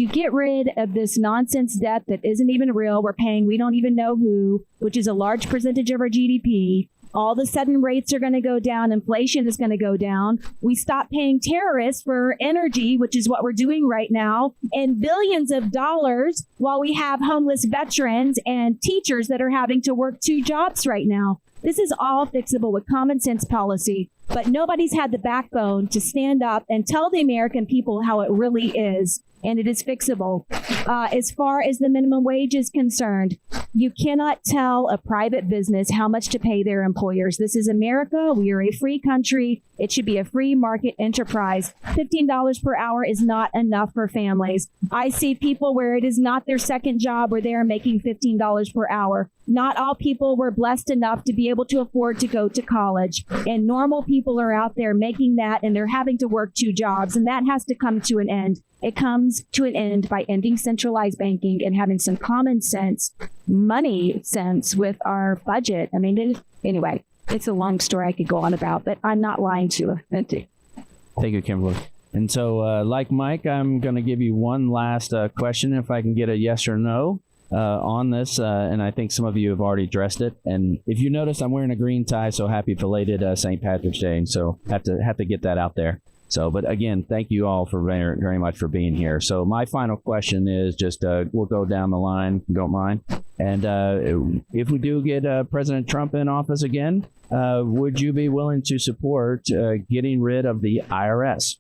get rid of this nonsense debt that isn't even real. We're paying, we don't even know who, which is a large percentage of our GDP. All of a sudden rates are going to go down. Inflation is going to go down. We stop paying terrorists for energy, which is what we're doing right now, and billions of dollars while we have homeless veterans and teachers that are having to work 2 jobs right now. This is all fixable with common sense policy, but nobody's had the backbone to stand up and tell the American people how it really is, and it is fixable. As far as the minimum wage is concerned, you cannot tell a private business how much to pay their employers. This is America. We are a free country. It should be a free market enterprise. $15 per hour is not enough for families. I see people where it is not their second job where they are making $15 per hour. Not all people were blessed enough to be able to afford to go to college. And normal people are out there making that, and they're having to work 2 jobs. And that has to come to an end. It comes to an end by ending centralized banking and having some common sense, money sense with our budget. I mean, anyway, it's a long story I could go on about, but I'm not lying to you. Thank you, Kimberly. And so, like Mike, I'm going to give you one last question, if I can get a yes or no on this. And I think some of you have already addressed it. And if you notice, I'm wearing a green tie, so happy belated St. Patrick's Day. And so have to get that out there. So, but again, thank you all for very, very much for being here. So my final question is just, we'll go down the line, if you don't mind. And if we do get President Trump in office again, would you be willing to support getting rid of the IRS?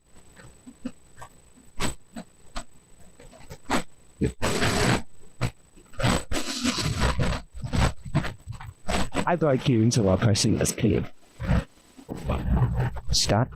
I'd like you to our pressing this key. Scott?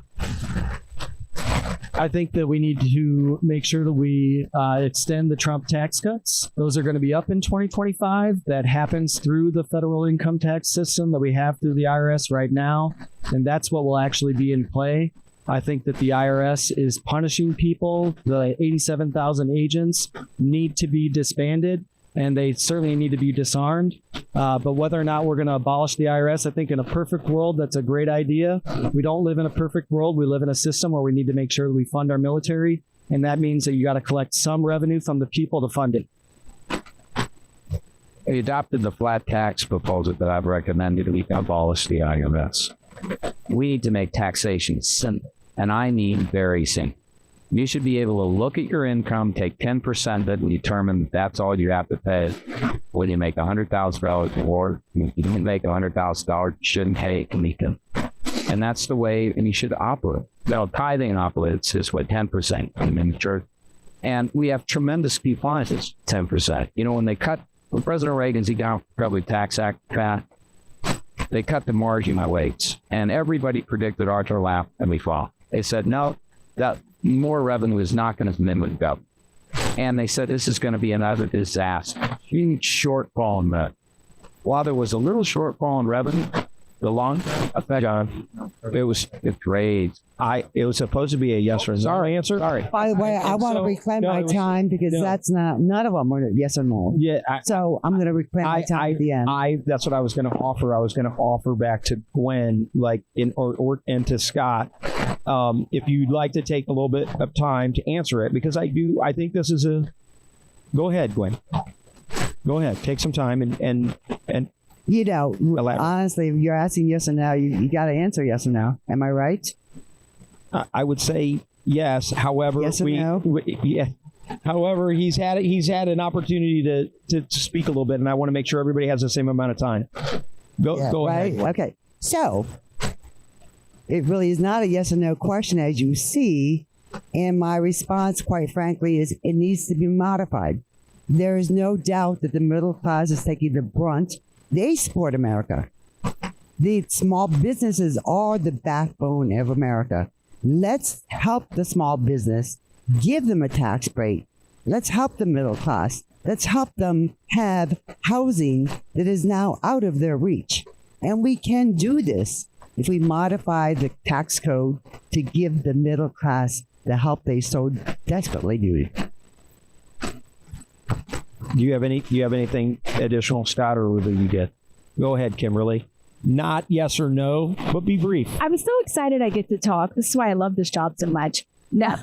I think that we need to make sure that we extend the Trump tax cuts. Those are going to be up in 2025. That happens through the federal income tax system that we have through the IRS right now. And that's what will actually be in play. I think that the IRS is punishing people. The 87,000 agents need to be disbanded, and they certainly need to be disarmed. But whether or not we're going to abolish the IRS, I think in a perfect world, that's a great idea. We don't live in a perfect world. We live in a system where we need to make sure that we fund our military. And that means that you got to collect some revenue from the people to fund it. They adopted the flat tax proposal that I've recommended. We abolish the IRS. We need to make taxation simple, and I mean very simple. You should be able to look at your income, take 10% of it, and determine that that's all you have to pay. When you make $100,000 or if you don't make $100,000, you shouldn't pay anything. And that's the way and you should operate. Now, tithing operates is what, 10% in the church. And we have tremendous compliance, 10%. You know, when President Reagan's economic recovery tax act passed, they cut the margin rates, and everybody predicted Arthur laughed and we fall. They said, no, that more revenue is not going to limit government. And they said this is going to be another disaster. Huge shortfall in that. While there was a little shortfall in revenue, the long effect, it's raised. It was supposed to be a yes or no. Sorry, answer. Sorry. By the way, I want to reclaim my time because that's none of them were yes or no. Yeah. So I'm going to reclaim my time at the end. That's what I was going to offer. I was going to offer back to Gwen, and to Scott, if you'd like to take a little bit of time to answer it, because I think this is go ahead, Gwen. Go ahead. Take some time and you know, elaborate. Honestly, if you're asking yes or no, you got to answer yes or no. Am I right? I would say yes. However, yes or no? Yeah. However, he's had an opportunity to speak a little bit, and I want to make sure everybody has the same amount of time. Go right? ahead. Okay. So it really is not a yes or no question, as you see. And my response, quite frankly, is it needs to be modified. There is no doubt that the middle class is taking the brunt. They support America. The small businesses are the backbone of America. Let's help the small business, give them a tax break. Let's help the middle class. Let's help them have housing that is now out of their reach. And we can do this if we modify the tax code to give the middle class the help they so desperately need. Do you have anything additional, Scott, or will you get? Go ahead, Kimberly. Not yes or no, but be brief. I'm so excited I get to talk. This is why I love this job so much. No,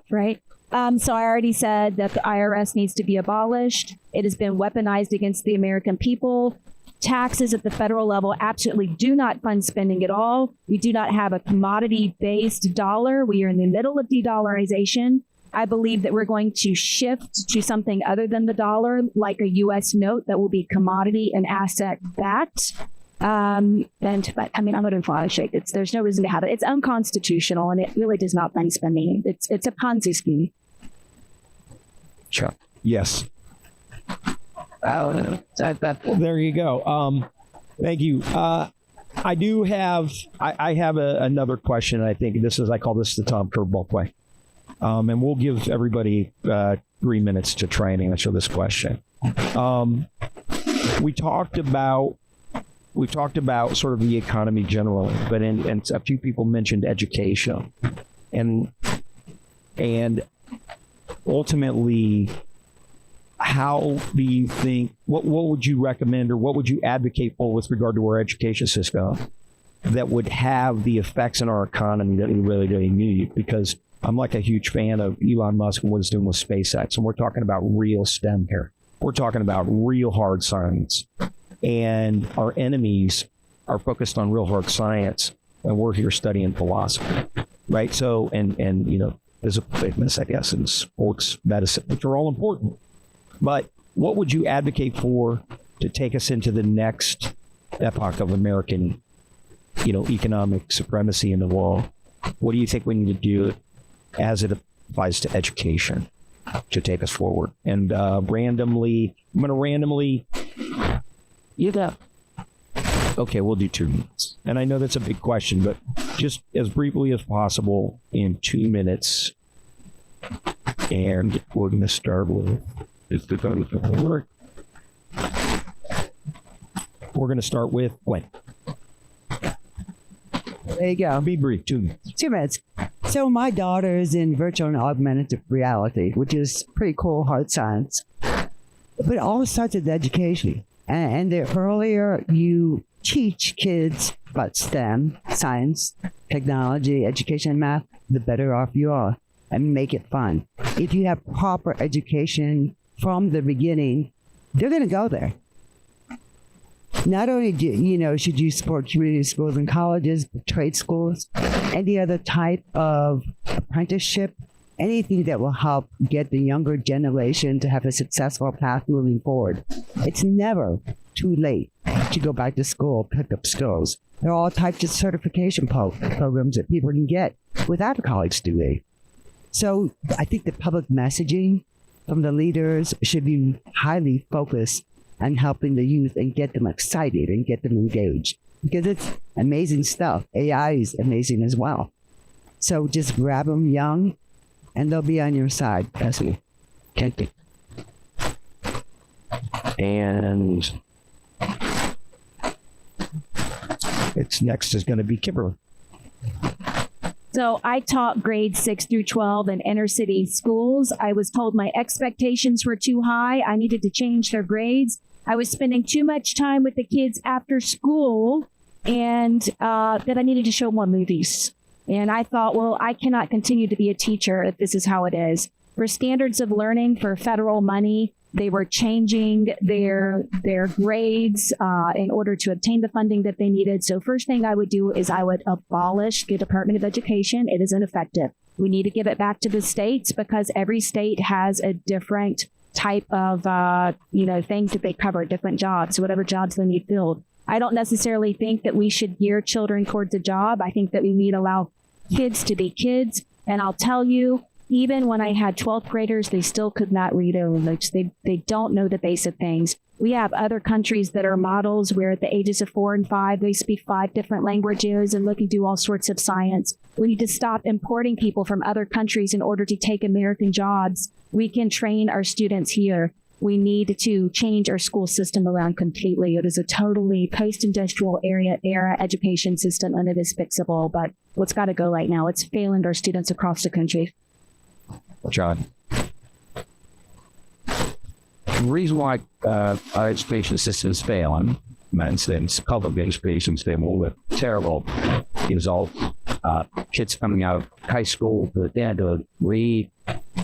right? So I already said that the IRS needs to be abolished. It has been weaponized against the American people. Taxes at the federal level absolutely do not fund spending at all. We do not have a commodity-based dollar. We are in the middle of de-dollarization. I believe that we're going to shift to something other than the dollar, like a U.S. note that will be commodity and asset backed. But I'm going to fly shake. There's no reason to have it. It's unconstitutional, and it really does not fund spending. It's a Ponzi scheme. Sure. Yes. There you go. Thank you. I do have. I have another question. I think I call this the Tom Curveball play. And we'll give everybody 3 minutes to try and answer this question. We talked about sort of the economy generally, but and a few people mentioned education, and ultimately, how do you think? What would you recommend, or what would you advocate for with regard to our education system that would have the effects in our economy that we really need? Because I'm like a huge fan of Elon Musk and what he's doing with SpaceX. And we're talking about real STEM here. We're talking about real hard science. And our enemies are focused on real hard science. And we're here studying philosophy, right? So, and you know, physical fitness, I guess, and sports medicine, which are all important. But what would you advocate for to take us into the next epoch of American, you know, economic supremacy in the world? What do you think we need to do as it applies to education to take us forward? And I'm going to randomly, okay, we'll do 2 minutes. And I know that's a big question, but just as briefly as possible in 2 minutes. And we're going to start with, we're going to start with Gwen. There you go. Be brief, 2 minutes. 2 minutes. So my daughter is in virtual and augmented reality, which is pretty cool, hard science. But it all starts with education. And the earlier you teach kids about STEM, science, technology, education, and math, the better off you are. And make it fun. If you have proper education from the beginning, they're going to go there. Not only should you support community schools and colleges, but trade schools, any other type of apprenticeship, anything that will help get the younger generation to have a successful path moving forward. It's never too late to go back to school, pick up skills. There are all types of certification programs that people can get without a college degree. So I think the public messaging from the leaders should be highly focused on helping the youth and get them excited and get them engaged, because it's amazing stuff. AI is amazing as well. So just grab them young and they'll be on your side. That's me. Thank you. And it's next is going to be Kimberly. So I taught grades 6 through 12 in inner city schools. I was told my expectations were too high. I needed to change their grades. I was spending too much time with the kids after school, and that I needed to show more movies. And I thought, well, I cannot continue to be a teacher if this is how it is. For standards of learning, for federal money, they were changing their grades in order to obtain the funding that they needed. So first thing I would do is I would abolish the Department of Education. It is ineffective. We need to give it back to the states, because every state has a different type of things that they cover, different jobs, whatever jobs they need filled. I don't necessarily think that we should gear children towards a job. I think that we need to allow kids to be kids. And I'll tell you, even when I had 12th graders, they still could not read or English. They don't know the basic things. We have other countries that are models where at the ages of 4 and 5, they speak 5 different languages and look and do all sorts of science. We need to stop importing people from other countries in order to take American jobs. We can train our students here. We need to change our school system around completely. It is a totally post-industrial era education system, and it is fixable. But what's got to go right now? It's failing our students across the country. John. The reason why our education system is failing, public education system, all the terrible results, kids coming out of high school, they had to read,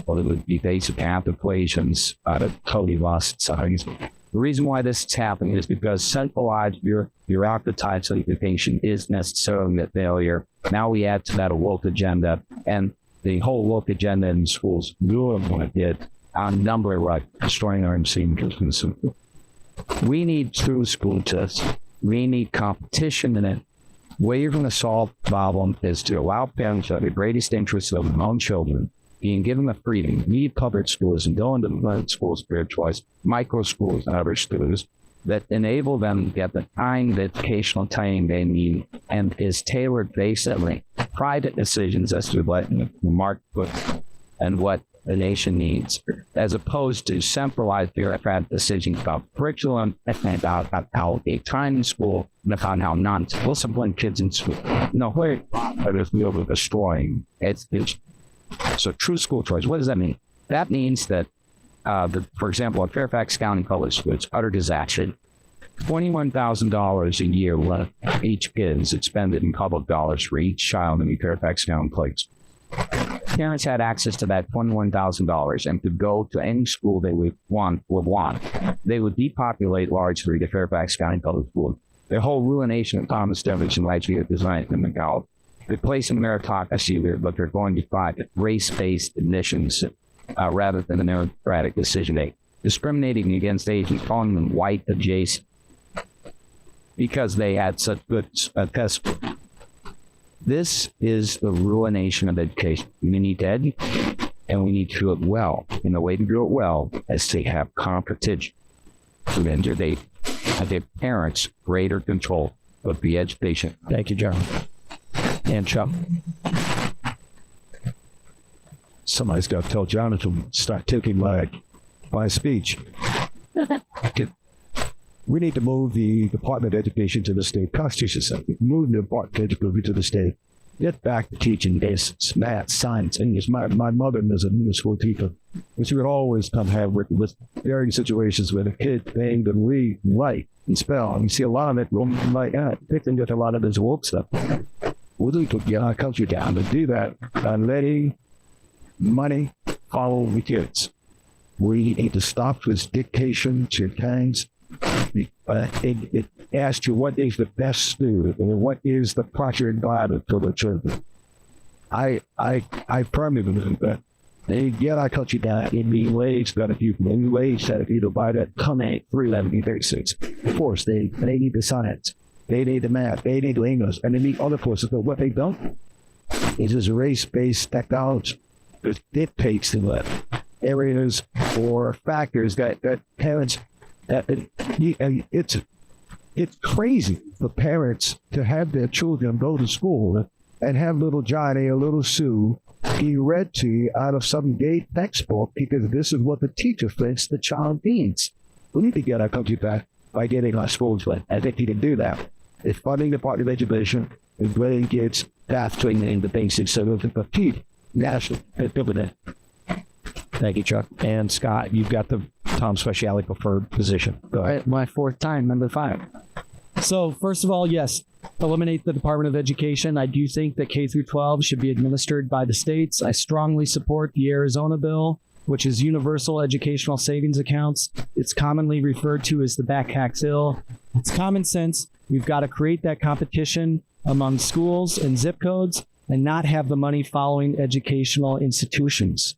or it would be basic math equations out of totally lost science. The reason why this is happening is because centralized bureaucratized education is necessarily a failure. Now we add to that a woke agenda, and the whole woke agenda in schools really want to hit our number right, destroying our seniors. We need true school tests. We need competition in it. The way you're going to solve the problem is to allow parents to have the greatest interests of their own children, being given the freedom to leave public schools and go into the schools of their choice, micro schools and other schools, that enable them to get the kind of educational training they need, and is tailored basically private decisions as to what the market and what the nation needs, as opposed to centralized bureaucratic decisions about curriculum and about how they time in school and about how not to discipline kids in school. No, where there's no destroying. So true school choice. What does that mean? That means that, for example, at Fairfax County Public Schools, utter disaster. $21,000 a year left each kid is expended in public dollars for each child in the Fairfax County place. parents had access to that $21,000 and could go to any school they would want, they would depopulate largely the Fairfax County Public Schools. The whole ruination of Thomas Jefferson largely designed in the college. Replacing meritocracy, but they're going to find race-based admissions rather than a meritocratic decision making. Discriminating against Asians, calling them white adjacent because they had such good test scores. This is the ruination of education. We need to educate, and we need to do it well. And the way to do it well is to have competition. So then they have their parents greater control of the education. Thank you, John. And Chuck. Somebody's got to tell Jonathan to start taking my speech. We need to move the Department of Education to the state. Constitution says move the Department of Education to the state. Get back to teaching basics, math, science, English. My mother was a middle school teacher, but she would always come have with varying situations where the kid being to read, write, and spell. And you see a lot of it like that. Picking with a lot of this woke stuff. We need to get our country down to do that by letting money follow the kids. We need to stop this dictation to parents. It asks you what is the best student and what is the proper environment for the children. I firmly believe that they get our country down in the ways that if you buy that come 31136. Of course, they need the science, they need the math, they need the English, and they need other courses. But what they don't is this race-based technology that dictates to what areas or factors that parents. It's crazy for parents to have their children go to school and have little Johnny or little Sue be read to you out of some gay textbook because this is what the teacher thinks the child needs. We need to get our country back by getting our schools right. I think you can do that. It's funding the Department of Education and grading kids, path training the basics so they can compete nationally and dividend. Thank you, Chuck. And Scott, you've got the Tom Speciale preferred position. Go ahead. My fourth time, number 5. So first of all, yes, eliminate the Department of Education. I do think that K through 12 should be administered by the states. I strongly support the Arizona bill, which is universal educational savings accounts. It's commonly referred to as the back tax bill. It's common sense. We've got to create that competition among schools and zip codes and not have the money following educational institutions.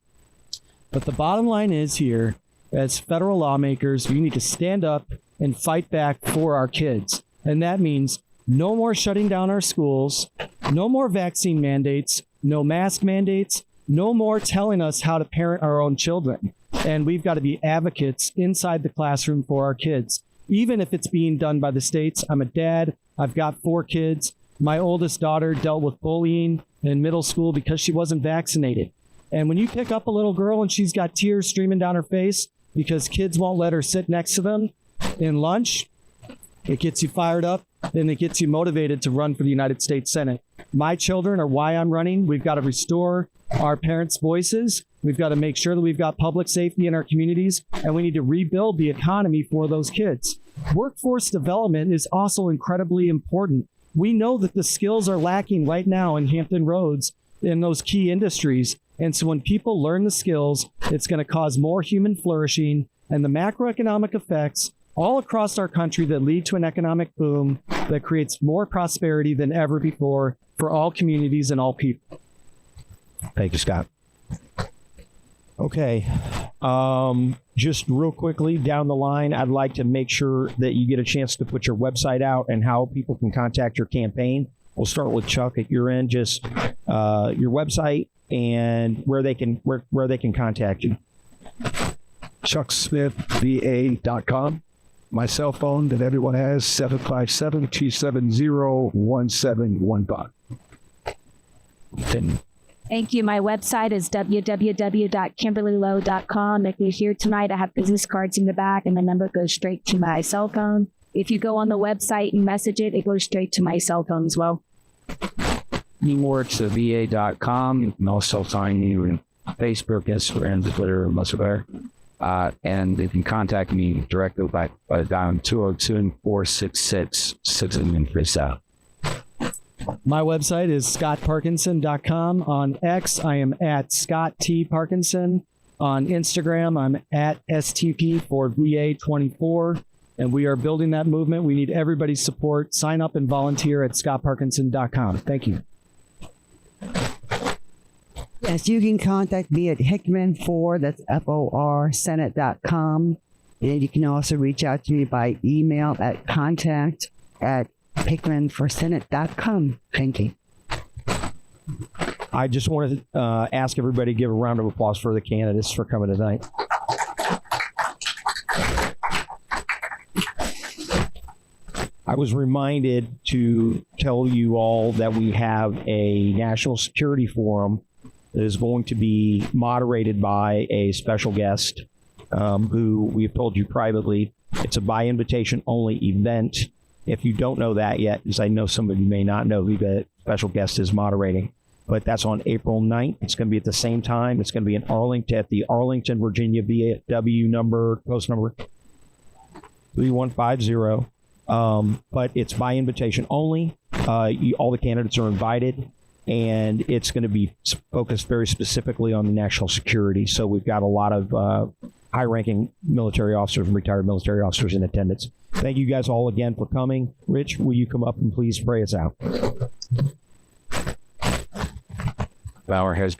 But the bottom line is here, as federal lawmakers, we need to stand up and fight back for our kids. And that means no more shutting down our schools, no more vaccine mandates, no mask mandates, no more telling us how to parent our own children. And we've got to be advocates inside the classroom for our kids, even if it's being done by the states. I'm a dad. I've got 4 kids. My oldest daughter dealt with bullying in middle school because she wasn't vaccinated. And when you pick up a little girl and she's got tears streaming down her face because kids won't let her sit next to them in lunch, it gets you fired up and it gets you motivated to run for the United States Senate. My children are why I'm running. We've got to restore our parents' voices. We've got to make sure that we've got public safety in our communities, and we need to rebuild the economy for those kids. Workforce development is also incredibly important. We know that the skills are lacking right now in Hampton Roads in those key industries. And so when people learn the skills, it's going to cause more human flourishing, and the macroeconomic effects all across our country that lead to an economic boom that creates more prosperity than ever before for all communities and all people. Thank you, Scott. Okay. Just real quickly down the line, I'd like to make sure that you get a chance to put your website out and how people can contact your campaign. We'll start with Chuck at your end, just your website and where they can contact you. ChuckSmithVA.com. My cell phone that everyone has, 757-270-1715. Thank you. My website is www.kimberlylowe.com. If you're here tonight, I have business cards in the back, and the number goes straight to my cell phone. If you go on the website and message it, it goes straight to my cell phone as well. VA.com. You can also find me on Facebook, Instagram, Twitter, and elsewhere. And you can contact me directly by dialing 202-466-6137. My website is scottparkinson.com. On X, I am at Scott T. Parkinson. On Instagram, I'm at STP for VA24. And we are building that movement. We need everybody's support. Sign up and volunteer at scottparkinson.com. Thank you. Yes, you can contact me at Hickman4, that's FOR, Senate.com. And you can also reach out to me by email at contact@hickmanforsenate.com. Thank you. I just wanted to ask everybody to give a round of applause for the candidates for coming tonight. I was reminded to tell you all that we have a national security forum that is going to be moderated by a special guest who we've told you privately. It's a by invitation only event. If you don't know that yet, because I know some of you may not know who the special guest is moderating, but that's on April 9th. It's going to be at the same time. It's going to be in Arlington, at the Arlington, Virginia VW number, post number 3150. But it's by invitation only. All the candidates are invited, and it's going to be focused very specifically on the national security. So we've got a lot of high-ranking military officers and retired military officers in attendance. Thank you guys all again for coming. Rich, will you come up and please pray us out? Bow our heads,